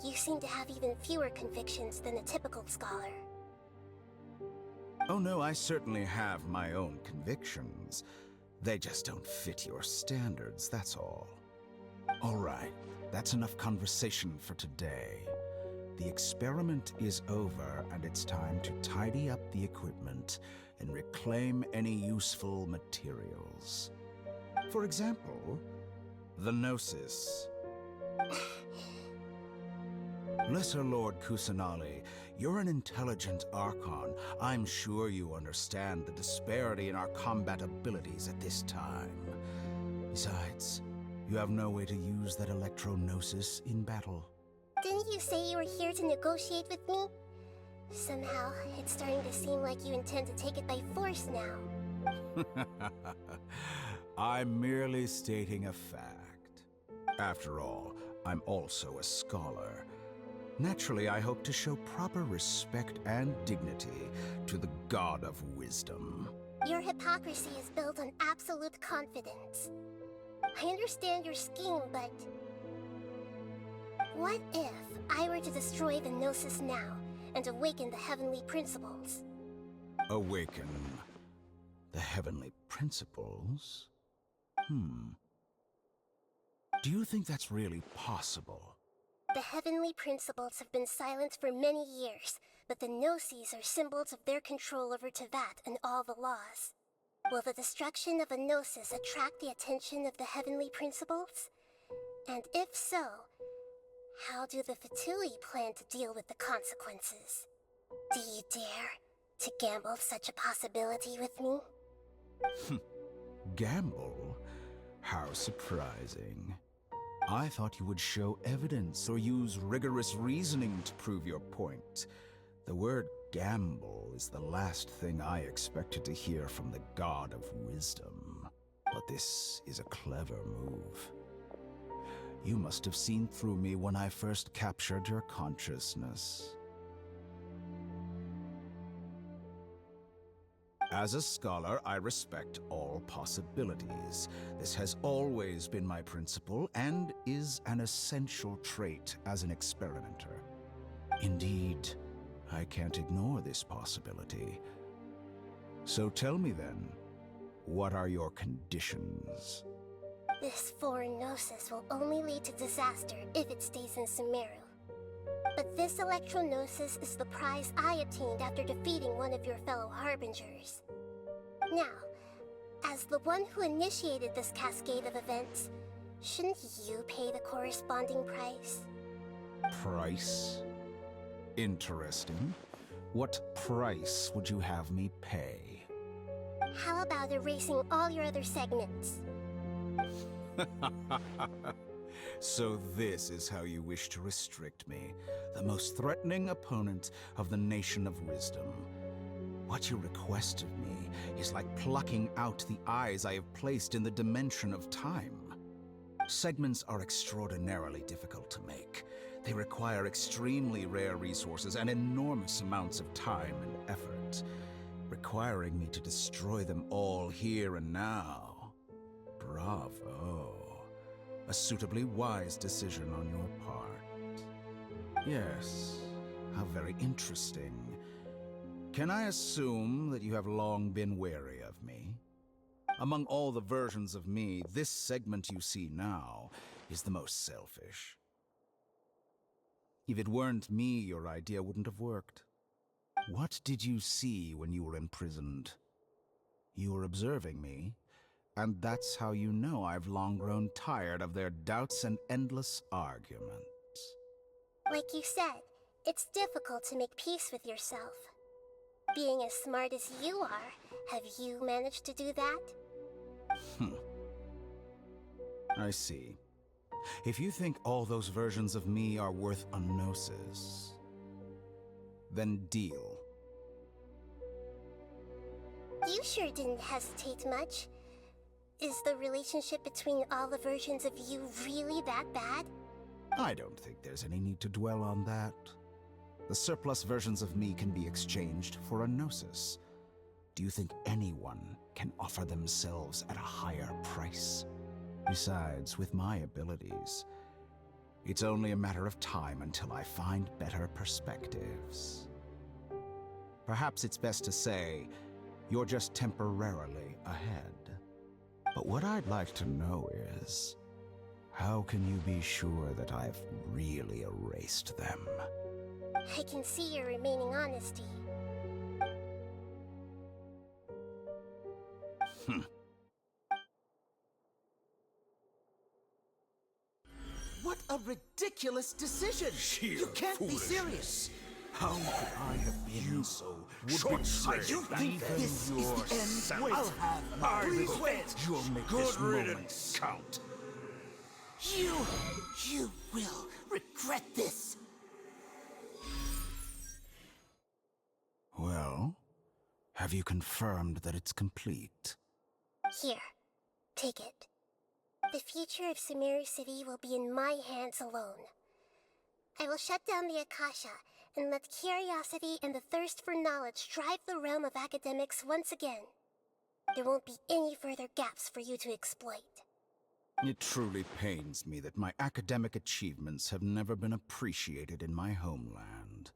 You seem to have even fewer convictions than a typical scholar. Oh no, I certainly have my own convictions. They just don't fit your standards, that's all. All right, that's enough conversation for today. The experiment is over, and it's time to tidy up the equipment and reclaim any useful materials. For example, the Gnosis. Lesser Lord Kusanali, you're an intelligent Archon. I'm sure you understand the disparity in our combat abilities at this time. Besides, you have no way to use that Electro-Gnosis in battle. Didn't you say you were here to negotiate with me? Somehow, it's starting to seem like you intend to take it by force now. I'm merely stating a fact. After all, I'm also a scholar. Naturally, I hope to show proper respect and dignity to the God of Wisdom. Your hypocrisy is built on absolute confidence. I understand your scheme, but... what if I were to destroy the Gnosis now and awaken the heavenly principles? Awaken the heavenly principles? Do you think that's really possible? The heavenly principles have been silent for many years, but the Gnosis are symbols of their control over Tevat and all the laws. Will the destruction of a Gnosis attract the attention of the heavenly principles? And if so, how do the Fatui plan to deal with the consequences? Do you dare to gamble such a possibility with me? Gamble? How surprising. I thought you would show evidence or use rigorous reasoning to prove your point. The word gamble is the last thing I expected to hear from the God of Wisdom. But this is a clever move. You must have seen through me when I first captured your consciousness. As a scholar, I respect all possibilities. This has always been my principle and is an essential trait as an experimenter. Indeed, I can't ignore this possibility. So tell me then, what are your conditions? This foreign Gnosis will only lead to disaster if it stays in Sumeru. But this Electro-Gnosis is the prize I obtained after defeating one of your fellow Harbingers. Now, as the one who initiated this cascade of events, shouldn't you pay the corresponding price? Price? Interesting. What price would you have me pay? How about erasing all your other segments? So this is how you wish to restrict me, the most threatening opponent of the Nation of Wisdom. What you request of me is like plucking out the eyes I have placed in the dimension of time. Segments are extraordinarily difficult to make. They require extremely rare resources and enormous amounts of time and effort, requiring me to destroy them all here and now. Bravo. A suitably wise decision on your part. Yes, how very interesting. Can I assume that you have long been wary of me? Among all the versions of me, this segment you see now is the most selfish. If it weren't me, your idea wouldn't have worked. What did you see when you were imprisoned? You were observing me, and that's how you know I've long grown tired of their doubts and endless arguments. Like you said, it's difficult to make peace with yourself. Being as smart as you are, have you managed to do that? I see. If you think all those versions of me are worth a gnosis, then deal. You sure didn't hesitate much. Is the relationship between all the versions of you really that bad? I don't think there's any need to dwell on that. The surplus versions of me can be exchanged for a gnosis. Do you think anyone can offer themselves at a higher price? Besides, with my abilities, it's only a matter of time until I find better perspectives. Perhaps it's best to say, you're just temporarily ahead. But what I'd like to know is, how can you be sure that I've really erased them? I can see your remaining honesty. What a ridiculous decision! You can't be serious! How could I have been so short-sighted? You think this is the end? I'll have my revenge! You'll make this moment count. You will regret this! Well, have you confirmed that it's complete? Here, take it. The future of Sumeru City will be in my hands alone. I will shut down the Akasha and let curiosity and the thirst for knowledge drive the realm of academics once again. There won't be any further gaps for you to exploit. It truly pains me that my academic achievements have never been appreciated in my homeland.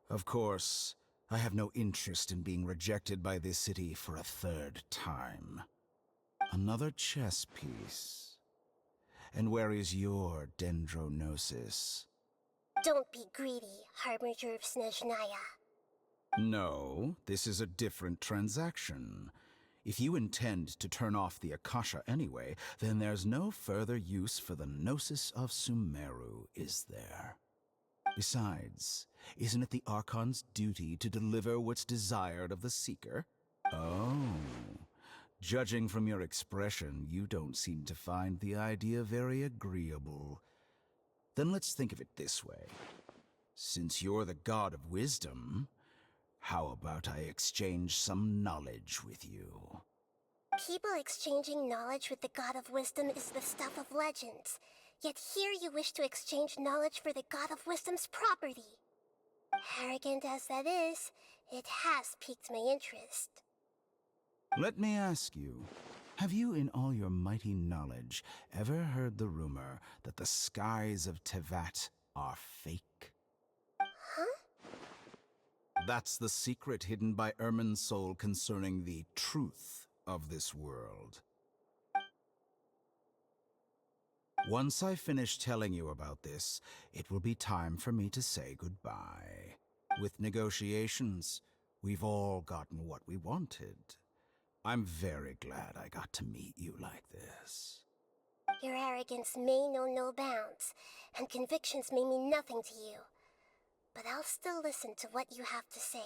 Of course, I have no interest in being rejected by this city for a third time. Another chess piece. And where is your dendronosis? Don't be greedy, Harbinger of Snezhnaya. No, this is a different transaction. If you intend to turn off the Akasha anyway, then there's no further use for the Gnosis of Sumeru, is there? Besides, isn't it the Archon's duty to deliver what's desired of the Seeker? Oh, judging from your expression, you don't seem to find the idea very agreeable. Then let's think of it this way. Since you're the god of wisdom, how about I exchange some knowledge with you? People exchanging knowledge with the god of wisdom is the stuff of legends. Yet here you wish to exchange knowledge for the god of wisdom's property. Arrogant as that is, it has piqued my interest. Let me ask you, have you in all your mighty knowledge ever heard the rumor that the skies of Tevat are fake? Huh? That's the secret hidden by Ermin's soul concerning the truth of this world. Once I finish telling you about this, it will be time for me to say goodbye. With negotiations, we've all gotten what we wanted. I'm very glad I got to meet you like this. Your arrogance may know no bounds, and convictions may mean nothing to you. But I'll still listen to what you have to say.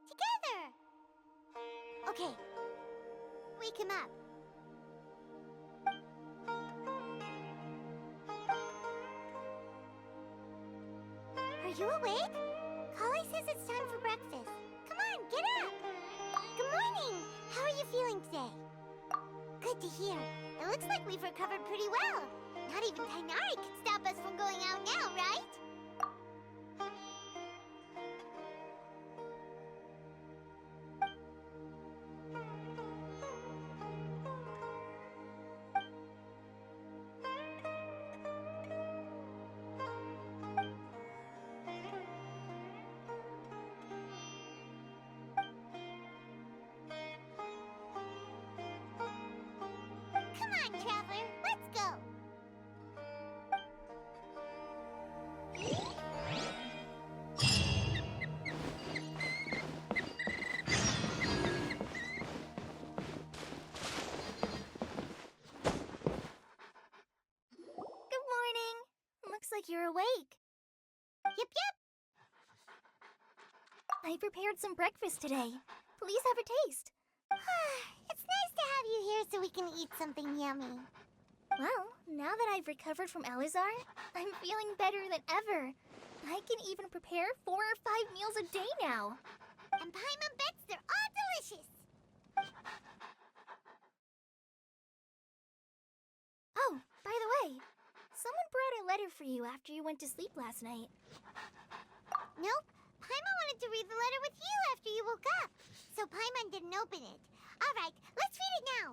Together! Okay. Wake him up. Are you awake? Kali says it's time for breakfast. Come on, get up! Good morning! How are you feeling today? Good to hear. It looks like we've recovered pretty well. Not even Tainari can stop us from going out now, right? Come on, Traveler, let's go. Good morning. Looks like you're awake. Yep, yep. I prepared some breakfast today. Please have a taste. It's nice to have you here so we can eat something yummy. Well, now that I've recovered from Elazar, I'm feeling better than ever. I can even prepare 4 or 5 meals a day now. And Paimon bets they're all delicious. Oh, by the way, someone brought a letter for you after you went to sleep last night. Nope. Paimon wanted to read the letter with you after you woke up. So Paimon didn't open it. Alright, let's read it now.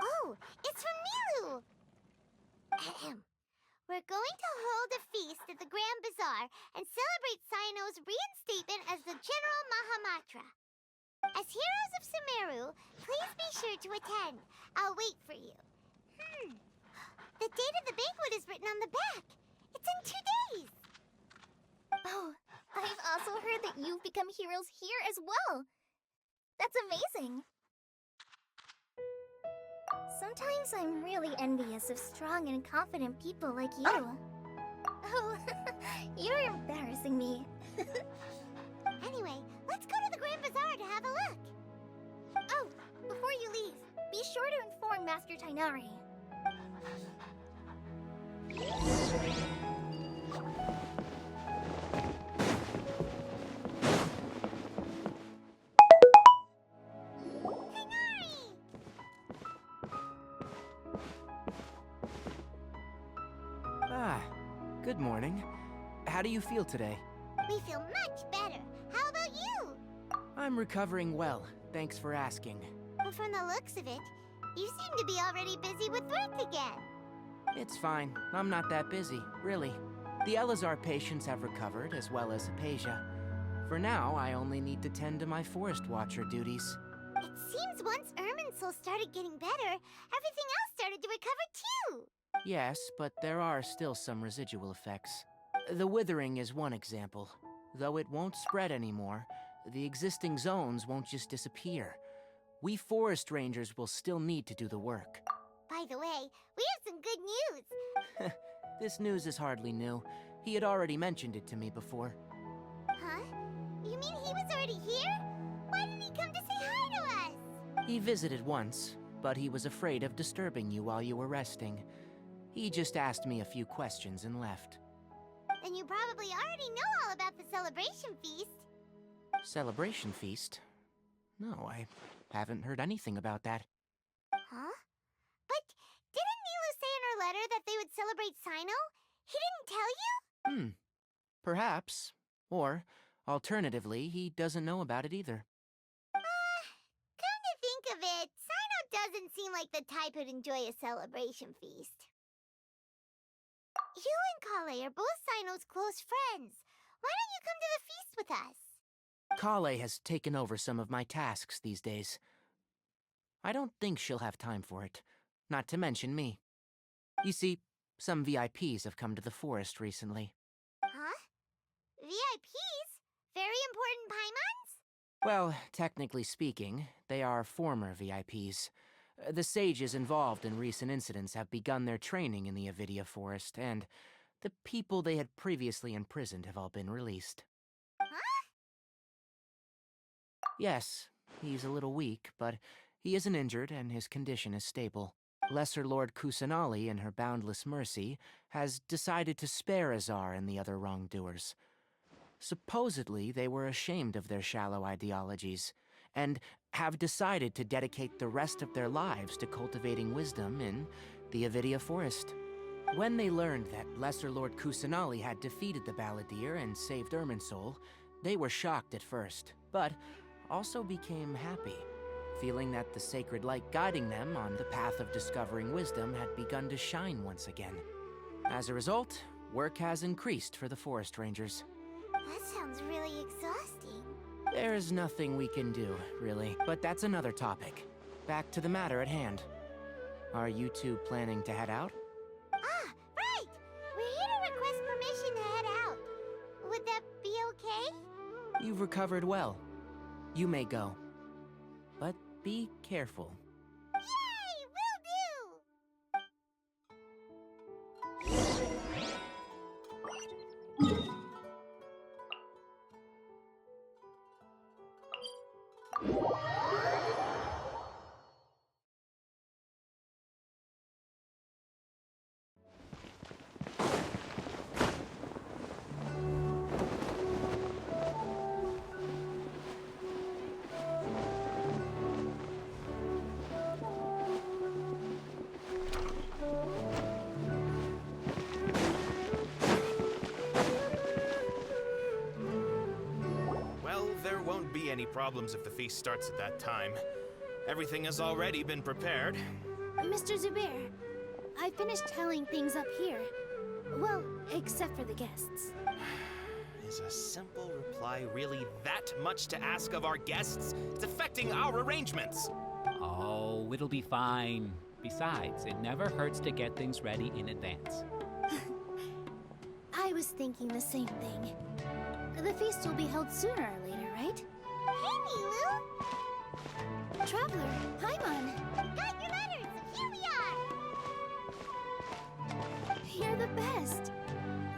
Oh, it's from Milu. Ahem. We're going to hold a feast at the Grand Bazaar and celebrate Sino's reinstatement as the General Mahamatra. As heroes of Sumeru, please be sure to attend. I'll wait for you. The date of the banquet is written on the back. It's in 2 days. Oh, I've also heard that you've become heroes here as well. That's amazing. Sometimes I'm really envious of strong and confident people like you. Oh, you're embarrassing me. Anyway, let's go to the Grand Bazaar to have a look. Oh, before you leave, be sure to inform Master Tainari. Ah, good morning. How do you feel today? We feel much better. How about you? I'm recovering well, thanks for asking. But from the looks of it, you seem to be already busy with work again. It's fine, I'm not that busy, really. The Elazar patients have recovered, as well as Apasia. For now, I only need to tend to my Forest Watcher duties. It seems once Irminsul started getting better, everything else started to recover too. Yes, but there are still some residual effects. The withering is one example. Though it won't spread anymore, the existing zones won't just disappear. We forest rangers will still need to do the work. By the way, we have some good news. This news is hardly new. He had already mentioned it to me before. Huh? You mean he was already here? Why didn't he come to say hi to us? He visited once, but he was afraid of disturbing you while you were resting. He just asked me a few questions and left. Then you probably already know all about the celebration feast. Celebration feast? No, I haven't heard anything about that. Huh? But didn't Nilu say in her letter that they would celebrate Sino? He didn't tell you? Perhaps. Or, alternatively, he doesn't know about it either. Come to think of it, Sino doesn't seem like the type who'd enjoy a celebration feast. You and Kale are both Sino's close friends. Why don't you come to the feast with us? Kale has taken over some of my tasks these days. I don't think she'll have time for it, not to mention me. You see, some VIPs have come to the forest recently. Huh? VIPs? Very important Paimons? Well, technically speaking, they are former VIPs. The sages involved in recent incidents have begun their training in the Avidia Forest, and the people they had previously imprisoned have all been released. Huh? Yes, he's a little weak, but he isn't injured and his condition is stable. Lesser Lord Kusanali, in her boundless mercy, has decided to spare Azar and the other wrongdoers. Supposedly, they were ashamed of their shallow ideologies, and have decided to dedicate the rest of their lives to cultivating wisdom in the Avidia Forest. When they learned that Lesser Lord Kusanali had defeated the Balladeer and saved Irminsul, they were shocked at first, but also became happy, feeling that the sacred light guiding them on the path of discovering wisdom had begun to shine once again. As a result, work has increased for the Forest Rangers. That sounds really exhausting. There's nothing we can do, really, but that's another topic. Back to the matter at hand. Are you two planning to head out? Ah, right! We're here to request permission to head out. Would that be okay? You've recovered well. You may go. But be careful. Yay! Will do! Well, there won't be any problems if the feast starts at that time. Everything has already been prepared. Mr. Zubair, I finished tallying things up here. Well, except for the guests. Is a simple reply really that much to ask of our guests? It's affecting our arrangements. Oh, it'll be fine. Besides, it never hurts to get things ready in advance. I was thinking the same thing. The feast will be held sooner or later, right? Hey, Nilu! Traveler, Paimon, Got your letters! Here we are! you're the best.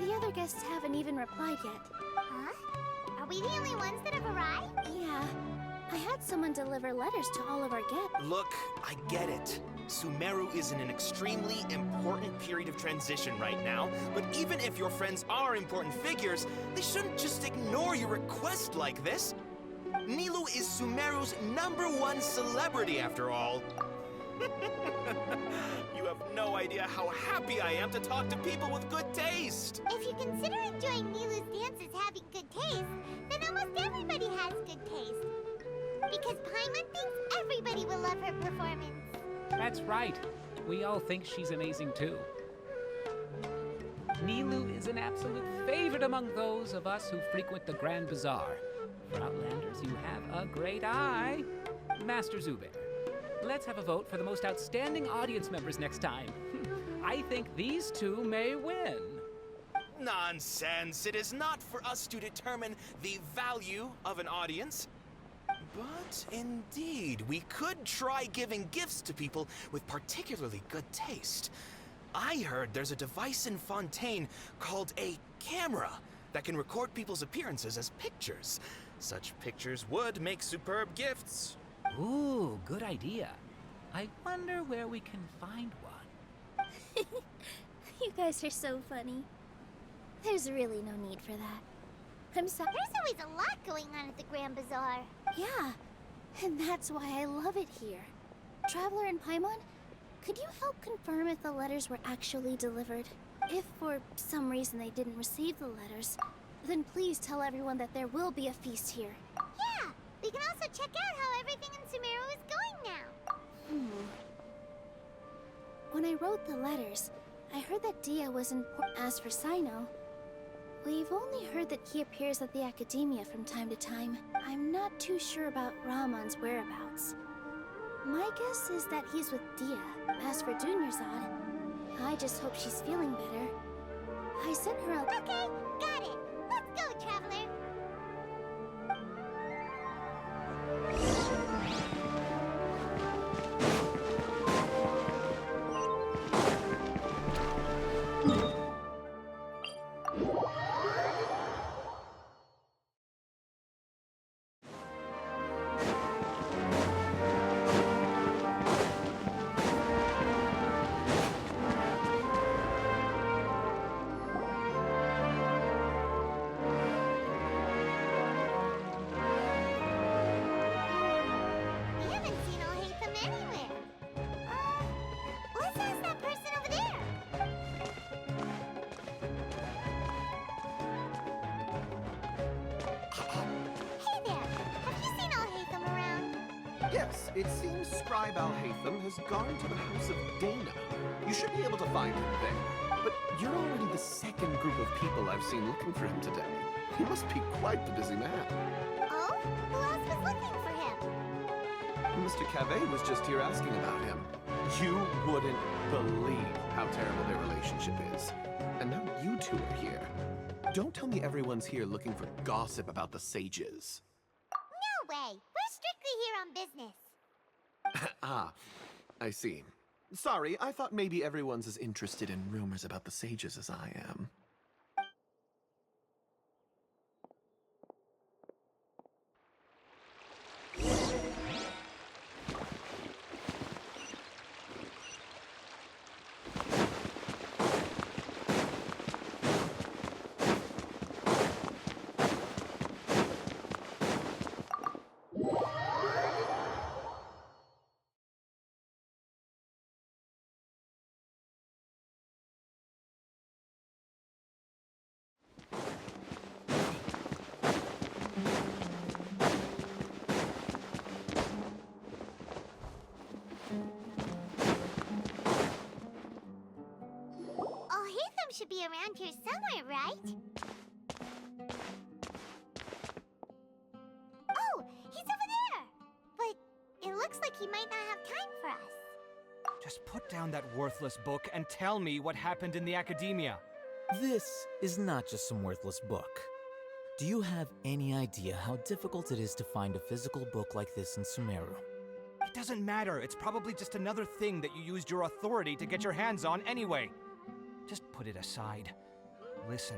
The other guests haven't even replied yet. Huh? Are we the only ones that have arrived? Yeah, I had someone deliver letters to all of our guests. Look, I get it. Sumeru is in an extremely important period of transition right now, but even if your friends are important figures, they shouldn't just ignore your request like this. Nilu is Sumeru's #1 celebrity, after all. You have no idea how happy I am to talk to people with good taste. If you consider enjoying Nilu's dances having good taste, then almost everybody has good taste. Because Paimon thinks everybody will love her performance. That's right. We all think she's amazing too. Nilu is an absolute favorite among those of us who frequent the Grand Bazaar. For Outlanders, you have a great eye. Master Zubair, let's have a vote for the most outstanding audience members next time. I think these two may win. Nonsense. It is not for us to determine the value of an audience. But indeed, we could try giving gifts to people with particularly good taste. I heard there's a device in Fontaine called a camera that can record people's appearances as pictures. Such pictures would make superb gifts. Ooh, good idea. I wonder where we can find one. You guys are so funny. There's really no need for that. I'm sorry. There's always a lot going on at the Grand Bazaar. Yeah, and that's why I love it here. Traveler and Paimon, could you help confirm if the letters were actually delivered? If for some reason they didn't receive the letters, then please tell everyone that there will be a feast here. Yeah, we can also check out how everything in Sumeru is going now. When I wrote the letters, I heard that Dia was important. As for Sino, we've only heard that he appears at the Academia from time to time. I'm not too sure about Ramon's whereabouts. My guess is that he's with Dia. As for Dunyarzad, I just hope she's feeling better. I sent her a... Okay, got it. Let's go, Traveler. We haven't seen Alhaitham anywhere. Let's ask that person over there. Hey there, have you seen Alhaitham around? Yes, it seems Scribe Alhaitham has gone to the house of Dana. You should be able to find him there. But you're already the second group of people I've seen looking for him today. He must be quite the busy man. Oh? Who else was looking for him? Mr. Cavey was just here asking about him. You wouldn't believe how terrible their relationship is. And now you two are here. Don't tell me everyone's here looking for gossip about the sages. No way! We're strictly here on business. Ah, I see. Sorry, I thought maybe everyone's as interested in rumors about the sages as I am. Should be around here somewhere, right? Oh, he's over there! But it looks like he might not have time for us. Just put down that worthless book and tell me what happened in the academia. This is not just some worthless book. Do you have any idea how difficult it is to find a physical book like this in Sumeru? It doesn't matter. It's probably just another thing that you used your authority to get your hands on anyway. Just put it aside. Listen,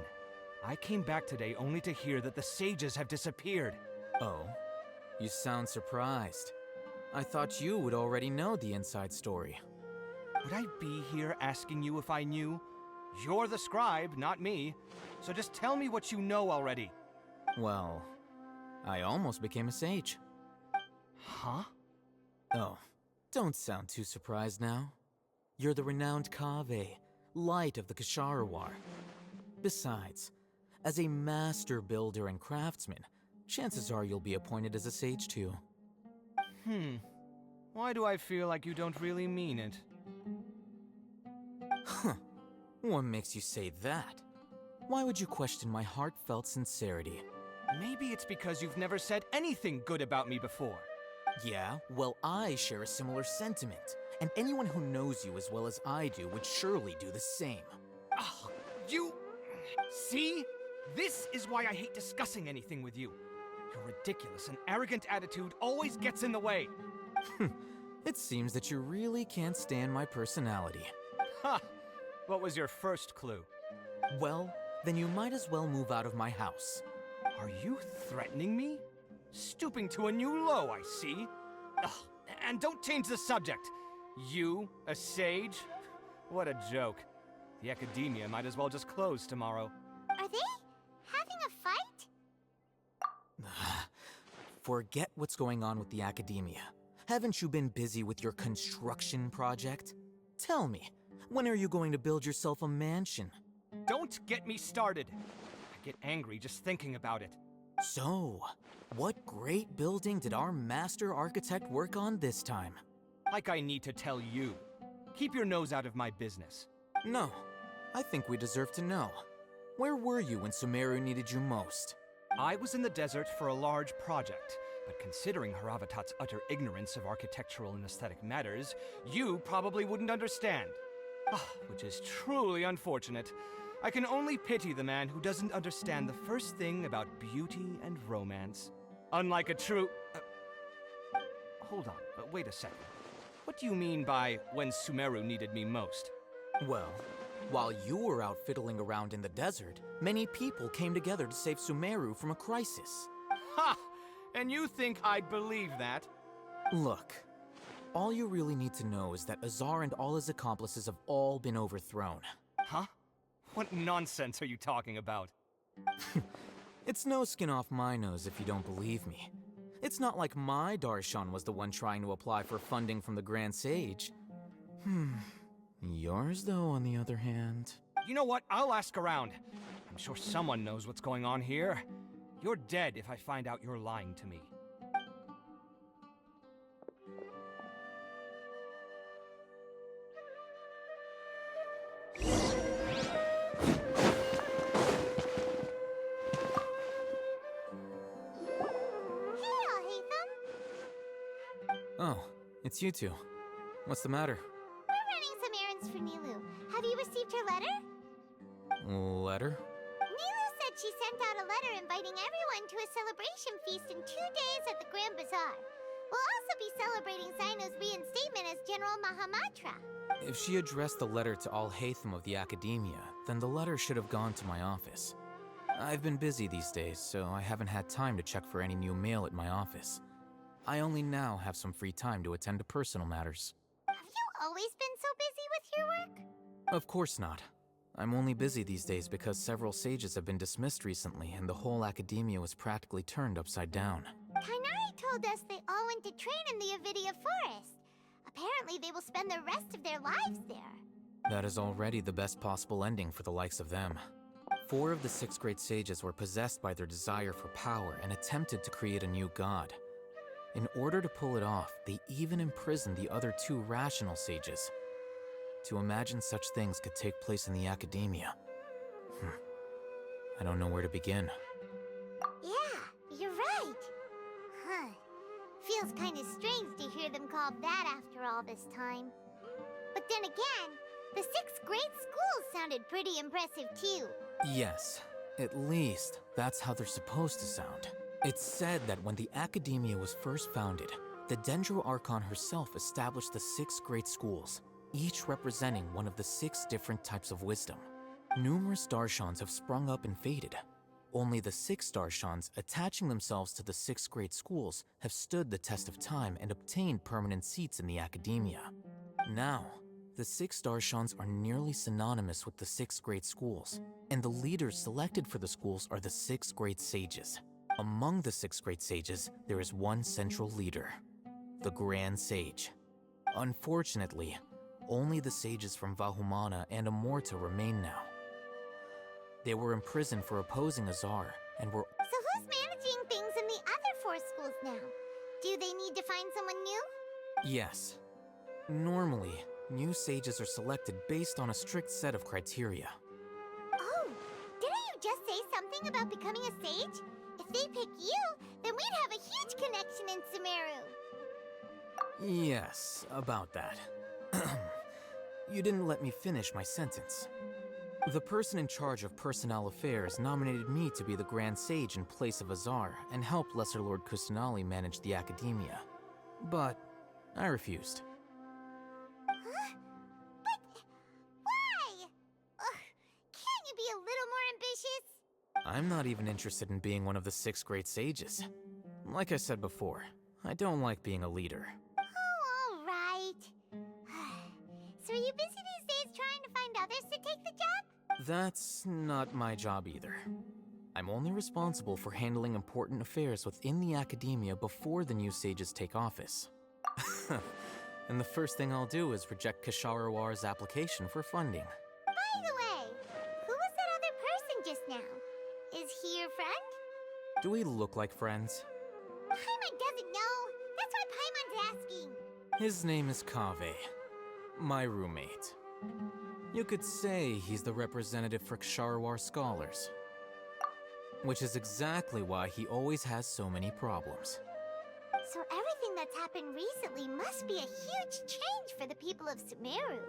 I came back today only to hear that the sages have disappeared. Oh, you sound surprised. I thought you would already know the inside story. Would I be here asking you if I knew? You're the scribe, not me. So just tell me what you know already. Well, I almost became a sage. Huh? Oh, don't sound too surprised now. You're the renowned Kaveh, light of the Ksharawar. Besides, as a master builder and craftsman, chances are you'll be appointed as a sage too. Why do I feel like you don't really mean it? Huh. What makes you say that? Why would you question my heartfelt sincerity? Maybe it's because you've never said anything good about me before. Yeah, well, I share a similar sentiment. And anyone who knows you as well as I do would surely do the same. Oh, you... See? This is why I hate discussing anything with you. Your ridiculous and arrogant attitude always gets in the way. It seems that you really can't stand my personality. Ha! What was your first clue? Well, then you might as well move out of my house. Are you threatening me? Stooping to a new low, I see. Ugh, and don't change the subject. You, a sage? What a joke. The academia might as well just close tomorrow. Are they having a fight? Forget what's going on with the academia. Haven't you been busy with your construction project? Tell me, when are you going to build yourself a mansion? Don't get me started. I get angry just thinking about it. So, what great building did our master architect work on this time? Like I need to tell you. Keep your nose out of my business. No, I think we deserve to know. Where were you when Sumeru needed you most? I was in the desert for a large project, but considering Haravatat's utter ignorance of architectural and aesthetic matters, you probably wouldn't understand. Which is truly unfortunate. I can only pity the man who doesn't understand the first thing about beauty and romance. Unlike a true... Hold on, wait a second. What do you mean by when Sumeru needed me most? Well, while you were out fiddling around in the desert, many people came together to save Sumeru from a crisis. Ha! And you think I'd believe that? Look, all you really need to know is that Azar and all his accomplices have all been overthrown. Huh? What nonsense are you talking about? It's no skin off my nose if you don't believe me. It's not like my Darshan was the one trying to apply for funding from the Grand Sage. Yours, though, on the other hand... You know what? I'll ask around. I'm sure someone knows what's going on here. You're dead if I find out you're lying to me. Oh, it's you two. What's the matter? questions for Nilu. Have you received her letter? Letter? Nilu said she sent out a letter inviting everyone to a celebration feast in 2 days at the Grand Bazaar. We'll also be celebrating Zaino's reinstatement as General Mahamatra. If she addressed the letter to all Hatham of the Academia, then the letter should have gone to my office. I've been busy these days, so I haven't had time to check for any new mail at my office. I only now have some free time to attend to personal matters. Have you always been so busy with your work? Of course not. I'm only busy these days because several sages have been dismissed recently and the whole Academia was practically turned upside down. Kainari told us they all went to train in the Avidia Forest. Apparently they will spend the rest of their lives there. That is already the best possible ending for the likes of them. 4 of the 6 great sages were possessed by their desire for power and attempted to create a new god. In order to pull it off, they even imprisoned the other 2 rational sages. To imagine such things could take place in the Academia. I don't know where to begin. Yeah, you're right. Huh. Feels kind of strange to hear them called that after all this time. But then again, the 6 great schools sounded pretty impressive too. Yes, at least that's how they're supposed to sound. It's said that when the Academia was first founded, the Dendro Archon herself established the 6 great schools, each representing one of the 6 different types of wisdom. Numerous Darshans have sprung up and faded. Only the 6 Darshans, attaching themselves to the 6 great schools, have stood the test of time and obtained permanent seats in the Academia. Now, the 6 Darshans are nearly synonymous with the 6 great schools, and the leaders selected for the schools are the 6 great sages. Among the 6 great sages, there is one central leader, the Grand Sage. Unfortunately, only the sages from Vahumana and Amorta remain now. They were imprisoned for opposing Azar, and were— So who's managing things in the other 4 schools now? Do they need to find someone new? Yes. Normally, new sages are selected based on a strict set of criteria. Oh, didn't you just say something about becoming a sage? If they pick you, then we'd have a huge connection in Sumeru. Yes, about that. You didn't let me finish my sentence. The person in charge of personnel affairs nominated me to be the Grand Sage in place of Azar and help Lesser Lord Kusanali manage the Academia. But I refused. Huh? But why? Ugh, can't you be a little more ambitious? I'm not even interested in being one of the 6 great sages. Like I said before, I don't like being a leader. Oh, all right. So are you busy these days trying to find others to take the job? That's not my job either. I'm only responsible for handling important affairs within the Academia before the new sages take office. And the first thing I'll do is reject Kasharawar's application for funding. By the way, who was that other person just now? Is he your friend? Do we look like friends? Paimon doesn't know. That's why Paimon's asking. His name is Kaveh, my roommate. You could say he's the representative for Ksharawar scholars. Which is exactly why he always has so many problems. So everything that's happened recently must be a huge change for the people of Sumeru.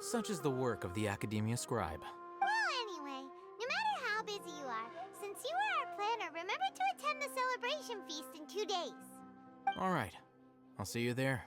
Such is the work of the Academia Scribe. Well, anyway, no matter how busy you are, since you are our planner, remember to attend the celebration feast in 2 days. All right, I'll see you there.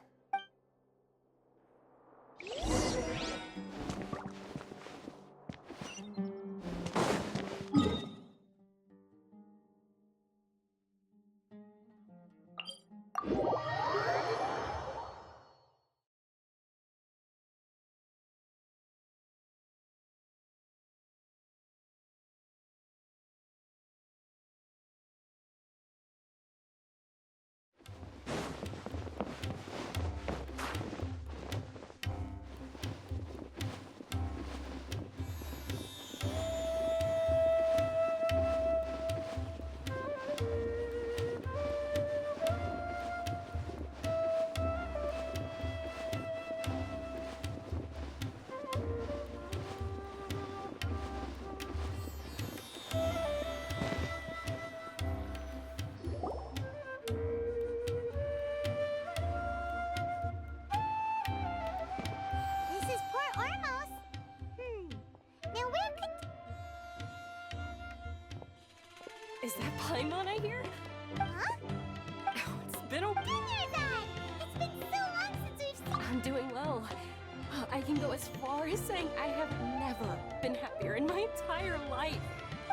Is that Paimon I hear? Huh? Oh, it's been a... Dinner's It's been so long since we've seen... I'm doing well. I can go as far as saying I have never been happier in my entire life.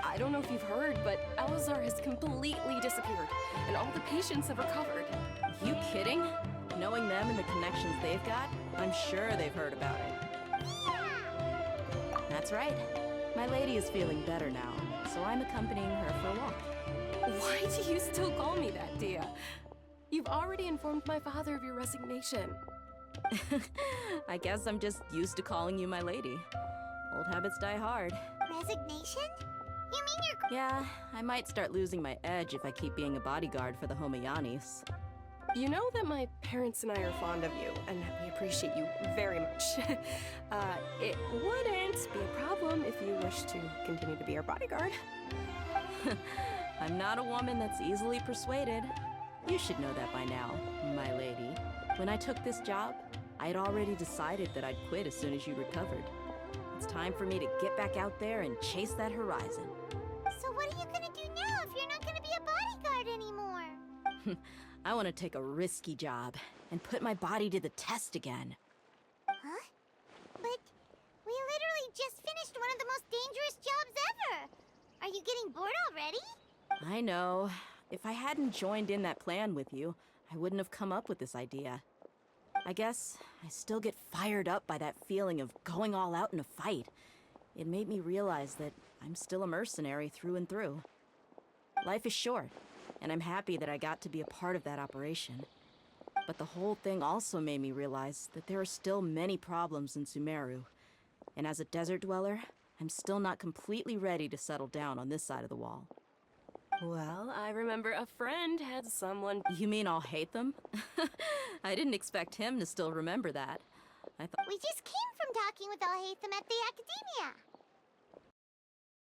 I don't know if you've heard, but Elazar has completely disappeared, and all the patients have recovered. You kidding? Knowing them and the connections they've got, I'm sure they've heard about it. That's right. My lady is feeling better now, so I'm accompanying her for a walk. Why do you still call me that, Dia? You've already informed my father of your resignation. I guess I'm just used to calling you my lady. Old habits die hard. Resignation? You mean you're... Yeah, I might start losing my edge if I keep being a bodyguard for the Homayanis. You know that my parents and I are fond of you, and we appreciate you very much. It wouldn't be a problem if you wish to continue to be our bodyguard. I'm not a woman that's easily persuaded. You should know that by now, my lady. When I took this job, I had already decided that I'd quit as soon as you recovered. It's time for me to get back out there and chase that horizon. So what are you gonna do now if you're not gonna be a bodyguard anymore? I want to take a risky job and put my body to the test again. Huh? But we literally just finished one of the most dangerous jobs ever. Are you getting bored already? I know. If I hadn't joined in that plan with you, I wouldn't have come up with this idea. I guess I still get fired up by that feeling of going all out in a fight. It made me realize that I'm still a mercenary through and through. Life is short, and I'm happy that I got to be a part of that operation. But the whole thing also made me realize that there are still many problems in Sumeru. And as a desert dweller, I'm still not completely ready to settle down on this side of the wall. Well, I remember a friend had someone... You mean I'll hate them? I didn't expect him to still remember that. I thought... We just came from talking with Alhaitham at the Academia.